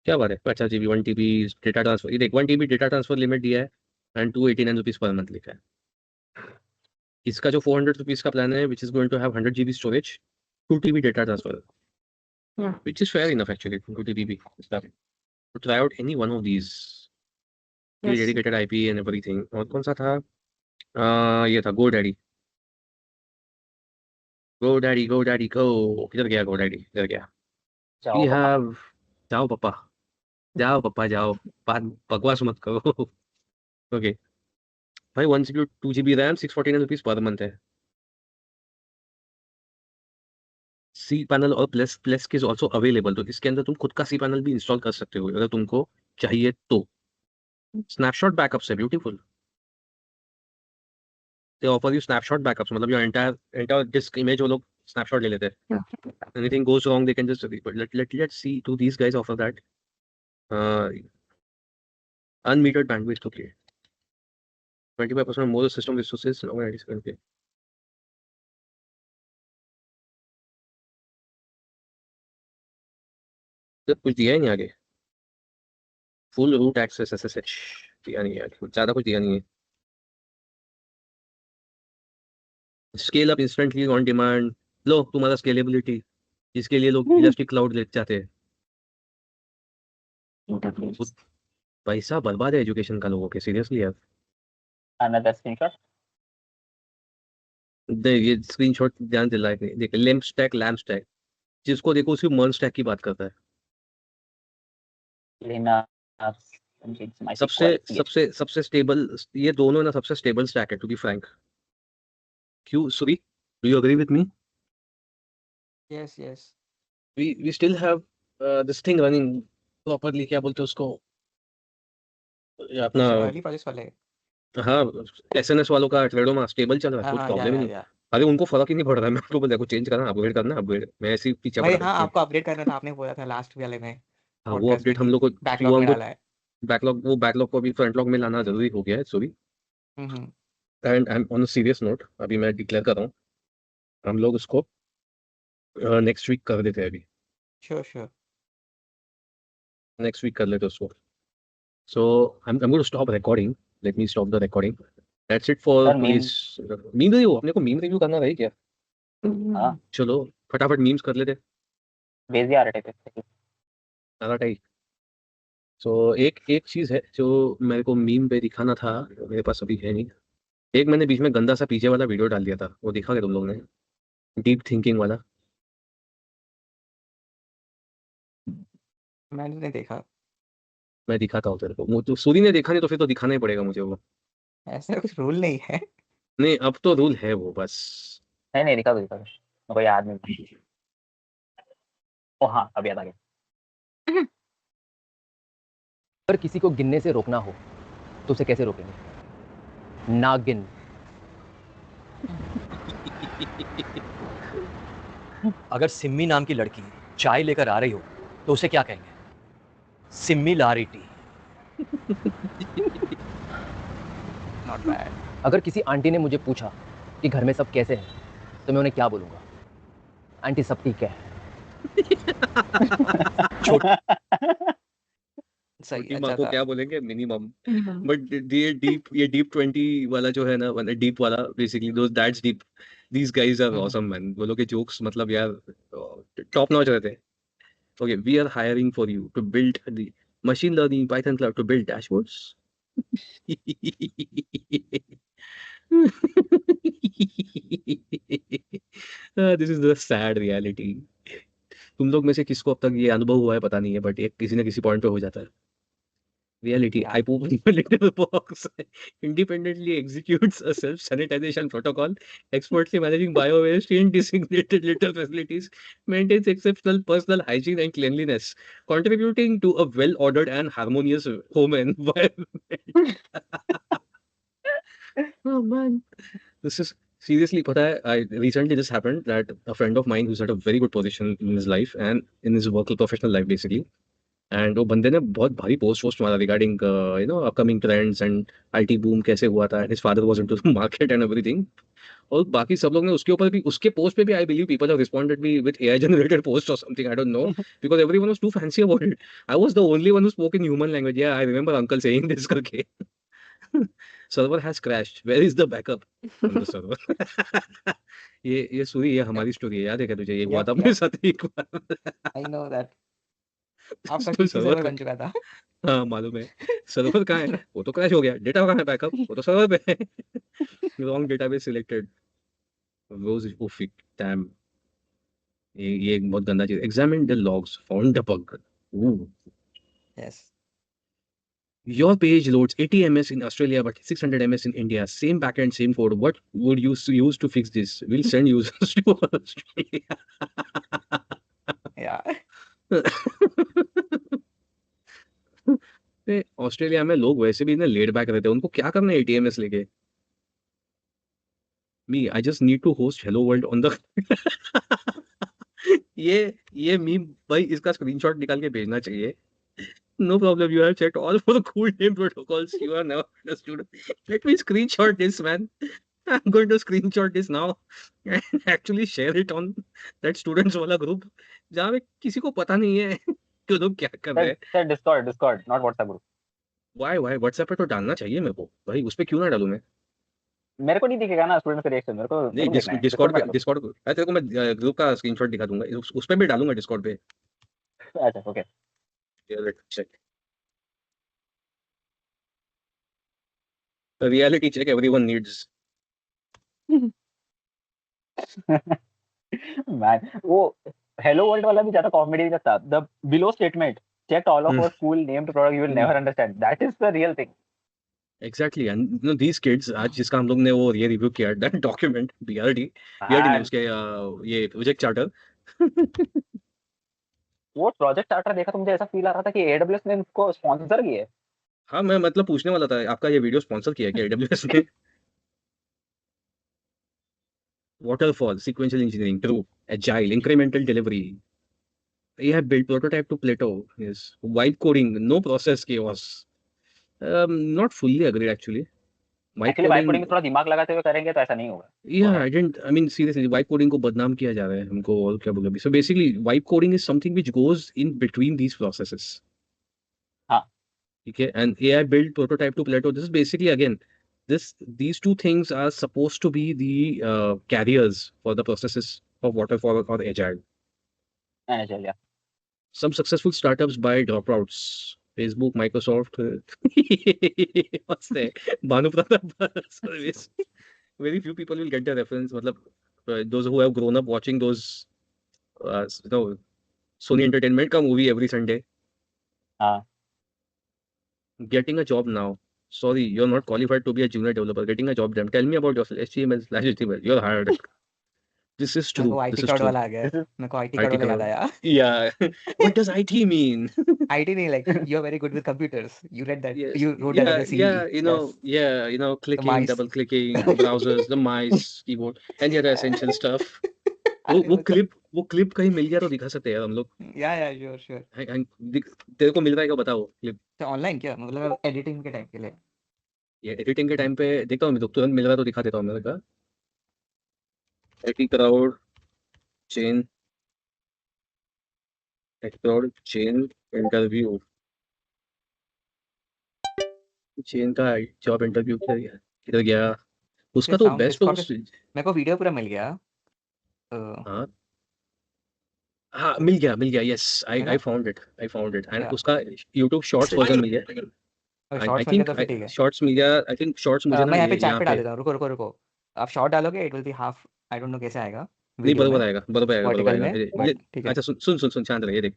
क्या बात है? 50 GB 1 TB डेटा ट्रांसफर. ये देख, 1 TB डेटा ट्रांसफर लिमिट दिया है, एंड 289 रुपीज पर मंथ लिखा है. इसका जो 400 रुपीज का प्लान है, which is going to have 100 GB storage, 2 TB data transfer. Yeah. Which is fair enough actually, 2 TB. To try out any one of these. Yes. Dedicated IP and everything. और कौन सा था? ये था GoDaddy. Go. किधर गया GoDaddy? इधर गया. We have जाओ पापा. जाओ पापा जाओ, बात बकवास मत करो। ओके भाई, 1 GB 2 GB RAM, 649 rupees per month है। सी पैनल और प्लस प्लस के इज ऑल्सो अवेलेबल, तो इसके अंदर तुम खुद का सी पैनल भी इंस्टॉल कर सकते हो अगर तुमको चाहिए तो। स्नैपशॉट बैकअप है beautiful. They offer you snapshot backups, मतलब योर एंटायर डिस्क इमेज वो लोग स्नैपशॉट ले लेते हैं। Yeah. Anything goes wrong they can just, let's see to these guys offer that unmetered bandwidth, okay, 25% more system resources, okay. तो कुछ दिया ही नहीं आगे। फुल रूट एक्सेस SSH दिया नहीं है, कुछ ज्यादा कुछ दिया नहीं है। Scale up instantly on demand, लो तुम्हारा स्केलेबिलिटी, जिसके लिए लोग इलास्टिक क्लाउड ले जाते हैं। AWS. पैसा बर्बाद है एजुकेशन का लोगों के, सीरियसली यार। Another screenshot. ये स्क्रीनशॉट ध्यान दिलाए नहीं, देख लैम्प स्टैक, जिसको देखो उसी मर्न स्टैक की बात करता है। Linux, MySQL, सबसे PHP. सबसे सबसे स्टेबल ये दोनों ना, सबसे स्टेबल स्टैक है टू बी फ्रैंक। क्यों Suri, do you agree with me? Yes yes we still have this thing running properly, क्या बोलते हैं उसको, ये अपना, अर्ली प्रोजेक्ट्स वाले हाँ, SNS वालों का ट्रेडोमा स्टेबल चल रहा है, हाँ कुछ हाँ प्रॉब्लम ही नहीं। या अरे उनको फर्क ही नहीं पड़ रहा है, मैं उनको बोल रहा चेंज करना, अपग्रेड करना, अपग्रेड, मैं ऐसे ही पीछे भाई पड़ा हाँ रहती है। आपको अपडेट करना था, आपने बोला था लास्ट वाले में हाँ वो पॉडकास्ट में अपडेट हम कि लोग को, बैकलॉग वो में हमको डाला है। बैकलॉग को अभी फ्रंट लॉग में लाना जरूरी हो गया है, sorry. Hmm and I M on a serious note, अभी मैं डिक्लेयर कर रहा हूँ, हम लोग उसको नेक्स्ट वीक कर देते हैं, अभी श्योर श्योर नेक्स्ट वीक कर लेते हैं उसको। So I'm going to stop recording. Let me stop the recording. That's it for Sir, today's meme review. अपने को meme review करना रही क्या? हाँ, चलो फटाफट memes कर लेते। भेज दिया RT पे. टाइप। सो एक एक चीज है जो मेरे को मीम पे दिखाना था, मेरे पास अभी है नहीं। एक मैंने बीच में गंदा सा पीछे वाला वीडियो डाल दिया था, वो देखा क्या तुम लोग ने? डीप थिंकिंग वाला। मैंने नहीं देखा। मैं दिखाता हूँ तेरे को, वो तो सूरी ने देखा नहीं तो फिर तो दिखाना ही पड़ेगा मुझे वो। ऐसा कुछ रूल नहीं है। नहीं अब तो रूल है वो, बस। नहीं दिखा तो मेरे को याद नहीं. ओ हाँ, अब याद आ गया. अगर किसी को गिनने से रोकना हो तो उसे कैसे रोकेंगे? ना गिन। अगर सिम्मी नाम की लड़की चाय लेकर आ रही हो तो उसे क्या कहेंगे? सिमिलैरिटी। Not bad. अगर किसी आंटी ने मुझे पूछा कि घर में सब कैसे हैं तो मैं उन्हें क्या बोलूंगा? आंटी सब ठीक है। सही छोटी अच्छा माँ को था। क्या बोलेंगे, मिनिमम। Minimum. बट ये डीप 20 वाला जो है ना, मतलब डीप वाला, basically those that's deep, these guys are awesome man, वो लोग के जोक्स मतलब यार टॉप नॉच रहते हैं। Okay, we are hiring for you to build the machine learning Python cloud to build dashboards. This is the sad reality. तुम लोग में से किसको अब तक ये अनुभव हुआ है पता नहीं है, बट एक किसी ना किसी पॉइंट पे हो जाता है। Reality, Yeah. I poop in a little box, independently executes a self-sanitization protocol, expertly managing bio-waste in designated litter facilities, maintains exceptional personal hygiene and cleanliness, contributing to a well-ordered and harmonious home environment. Oh man, this is seriously, pata hai, I recently this happened that a friend of mine who's at a very good position in his life and in his work professional life basically, and वो बंदे ने बहुत भारी post मारा regarding upcoming trends and IT boom कैसे हुआ था, and his father was into the market and everything. और बाकी सब लोग ने उसके ऊपर भी, उसके पोस्ट पे भी I believe people have responded me with AI generated post or something, I don't know, because everyone was too fancy about it. I was the only one who spoke in human language, या I remember uncle saying this करके। Server has crashed, where is the backup on the server? ये सूरी, ये हमारी story है, याद है क्या तुझे? ये हुआ था अपने साथ एक बार। आई नो दैट आपका तो टीसी सर्वर बन चुका था। हाँ मालूम है। सर्वर कहाँ है? वो तो क्रैश हो गया। डेटा कहाँ है बैकअप? वो तो सर्वर पे है। Wrong database selected. रोज ओफिक डैम। ये एक बहुत गंदा चीज। Examine the logs, found the bug. Yes. Your page loads 80 ms in Australia but 600 ms in India. Same backend, same code. What would you use to fix this? We'll send users to Australia. Yeah. Australia में लोग वैसे भी इतने laid back रहते हैं, उनको क्या करना है ATMS लेके? Me I just need to host hello world on the ये मीम भाई, इसका स्क्रीनशॉट निकाल के भेजना चाहिए. No problem, you have checked all for the cool name protocols. You are never understood. Let me screenshot this, man. I'm going to screenshot this now and actually share it on that students वाला group जहाँ पे किसी को पता नहीं है कि लोग क्या कर रहे हैं. Sir, Discord, not WhatsApp group. Why WhatsApp पे तो डालना चाहिए मेरे को भाई, उस पे क्यों ना डालूं मैं? मेरे को नहीं दिखेगा ना स्टूडेंट का रिएक्शन, मेरे को नहीं, देखना है। डिस्कॉर्ड पे पे, डिस्कॉर्ड अरे तेरे को मैं ग्रुप का स्क्रीनशॉट दिखा दूंगा, उस पे भी डालूंगा डिस्कॉर्ड पे. अच्छा, okay. Check reality check everyone needs. Man, वो हेलो वर्ल्ड वाला भी ज्यादा कॉमेडी का था. The below statement checked all of our school named product, you will never understand. That is the real thing. Exactly. And you know these kids, आज जिसका हम लोग ने वो ये रिव्यू किया दैट डॉक्यूमेंट बीआरडी न्यूज़ के ये प्रोजेक्ट चार्टर. वो प्रोजेक्ट चार्टर देखा तो मुझे ऐसा फील आ रहा था कि AWS ने इसको स्पॉन्सर किया है. हाँ, मैं मतलब पूछने वाला था, आपका ये वीडियो स्पॉन्सर किया क्या AWS ने? Waterfall, sequential engineering, true, agile, incremental delivery. You have built prototype to Plato. Yes. Vibe coding, no process chaos. Not fully agreed actually. Actually vibe coding में थोड़ा दिमाग लगाते हुए करेंगे तो ऐसा नहीं होगा. Yeah, I mean seriously, vibe coding को बदनाम किया जा रहा है हमको, और क्या बोलूं अभी. So basically, vibe coding is something which goes in between these processes. हाँ. Okay, and AI build prototype to Plato. This is basically again, these two things are supposed to be the carriers for the processes of waterfall or agile. चल यार. Some successful startups buy dropouts. Facebook, Microsoft. What's that? Bhanu Pratap service. Very few people will get the reference. मतलब, those who have grown up watching those, Sony Entertainment का movie every Sunday. हाँ. Getting a job now. Sorry, you're not qualified to be a junior developer. Getting a job. Then tell me about yourself. HTML/HTML. You're hired. This is true. मेरे को IT This is card true. वाला आ गया. मेरे को IT IT card वाला card. याद आया. Yeah. What does IT mean? IT नहीं, like you're very good with computers. You read that. Yes. You wrote that as a CV. Clicking, mice. double clicking, browsers, the mice, keyboard, and the other essential stuff. वो clip कहीं मिल गया तो दिखा सकते हैं हम लोग. Yeah, sure. तेरे को मिल रहा है क्या, बताओ क्लिप. तो ऑनलाइन क्या मतलब एडिटिंग के टाइम के लिए. ये एडिटिंग के टाइम पे देखता हूँ मैं, तुरंत मिल रहा है तो दिखा देता हूँ मेरे का. IT crowd chain interview. Chain का जॉब इंटरव्यू किधर गया उसका, तो बेस्ट मेरे को वीडियो पूरा मिल गया. हाँ मिल गया. Yes, I found it and उसका YouTube शॉर्ट्स वर्जन मिल गया. आई थिंक शॉर्ट्स मिल गया. आई थिंक शॉर्ट्स मुझे मैं यहाँ पे चैट पे डाल देता हूँ. रुको आप शॉर्ट डालोगे, it will be half. I don't no कैसे आएगा. नहीं, बराबर आएगा. अच्छा सुन शांत रहिए, देख.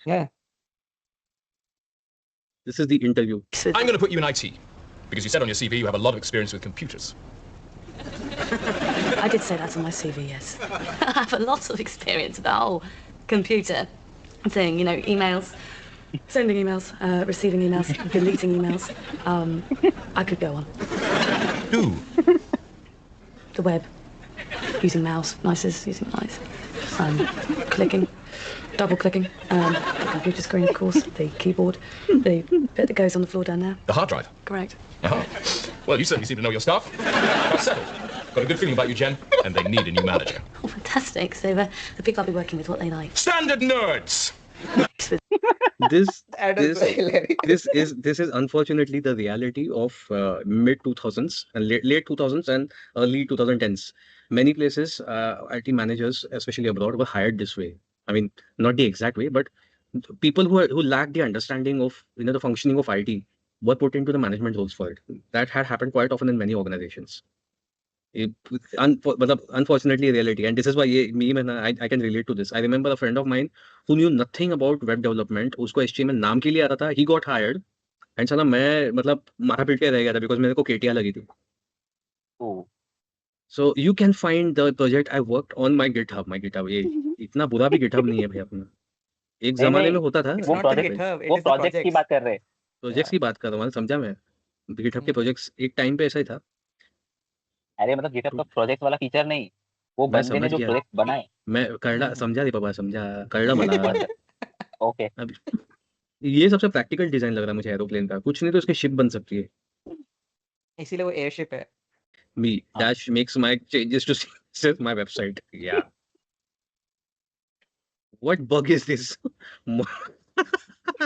This is the interview. I'm going to put you in IT because you said on your CV you have a lot of experience with computers. I did say that on my CV, yes. I have a lot of experience with the whole computer thing, emails, sending emails, receiving emails, deleting emails. I could go on. Do? The web, using mouse, using mice, clicking, double clicking, the computer screen, of course, the keyboard, the bit that goes on the floor down there. The hard drive? Correct. Well, you certainly seem to know your stuff. Well settled. Got a good feeling about you, Jen, and they need a new manager. Oh, fantastic. So the people I'll be working with, what they like. Standard nerds! This is unfortunately the reality of mid 2000s and late 2000s and early 2010s. Many places, IT managers, especially abroad, were hired this way. I mean, not the exact way, but people who lacked the understanding of the functioning of IT were put into the management roles for it. That had happened quite often in many organizations. मतलब unfortunately reality, and this is why ये meme है ना, I can relate to this. I remember a friend of mine who knew nothing about web development. उसको HTML नाम के लिए आता था. He got hired and साला मैं मतलब माथा पीट के रह गया था because मेरे को केटिया लगी थी. Oh. So you can find the project I worked on my GitHub. My GitHub ये इतना बुरा भी GitHub नहीं है भाई अपना. एक नहीं जमाने में नहीं होता था. It's वो not the project- GitHub, it वो is the प्रोजेक्ट की projects. बात कर रहे हैं। प्रोजेक्ट्स की बात कर रहा हूँ, समझा मैं. GitHub के प्रोजेक्ट्स एक टाइम पे ऐसा ही था. अरे मतलब GitHub का प्रोजेक्ट वाला फीचर नहीं, वो मैं बंदे ने समझ जो गया. प्रोजेक्ट बनाए। मैं करला समझा रे पापा, समझा करला मला. ओके अब ये सबसे प्रैक्टिकल डिजाइन लग रहा है मुझे एरोप्लेन का. कुछ नहीं तो उसकी शिप बन सकती है. इसीलिए वो एयरशिप है. Me dash makes my changes to my website. Yeah. What bug is this?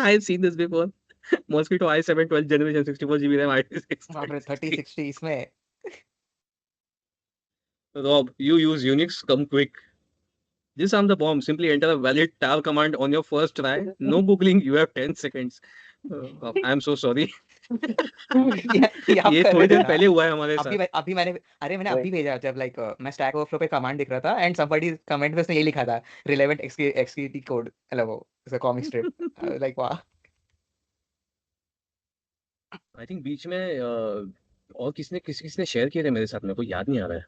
I've seen this before. Mosquito i7 12th generation 64 GB RAM. बाप रे 3060 इसमें. Rob, you use Unix. Come quick. Disarm the bomb. Simply enter a valid tar command on your first try. No googling. You have 10 seconds. I'm so sorry. ये थोड़ी देर पहले हुआ है हमारे साथ. अभी मैंने वही। अभी भेजा जब लाइक मैं स्टैक ओवरफ्लो पे कमांड दिख रहा था एंड समबडी कमेंट में उसने ये लिखा था रिलेवेंट एक्सक्यूटी कोड मतलब वो it's a comic strip like वाह. आई थिंक बीच में और किसने शेयर किए थे मेरे साथ, मेरे को याद नहीं आ रहा है.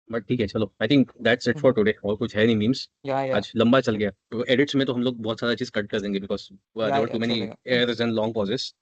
बट ठीक है चलो. I think that's it for today. और कुछ है नहीं मीम्स. या आज लंबा चल गया. एडिट्स में तो हम लोग बहुत सारा चीज कट कर देंगे because there were too many चलेगा. Ers and long pauses.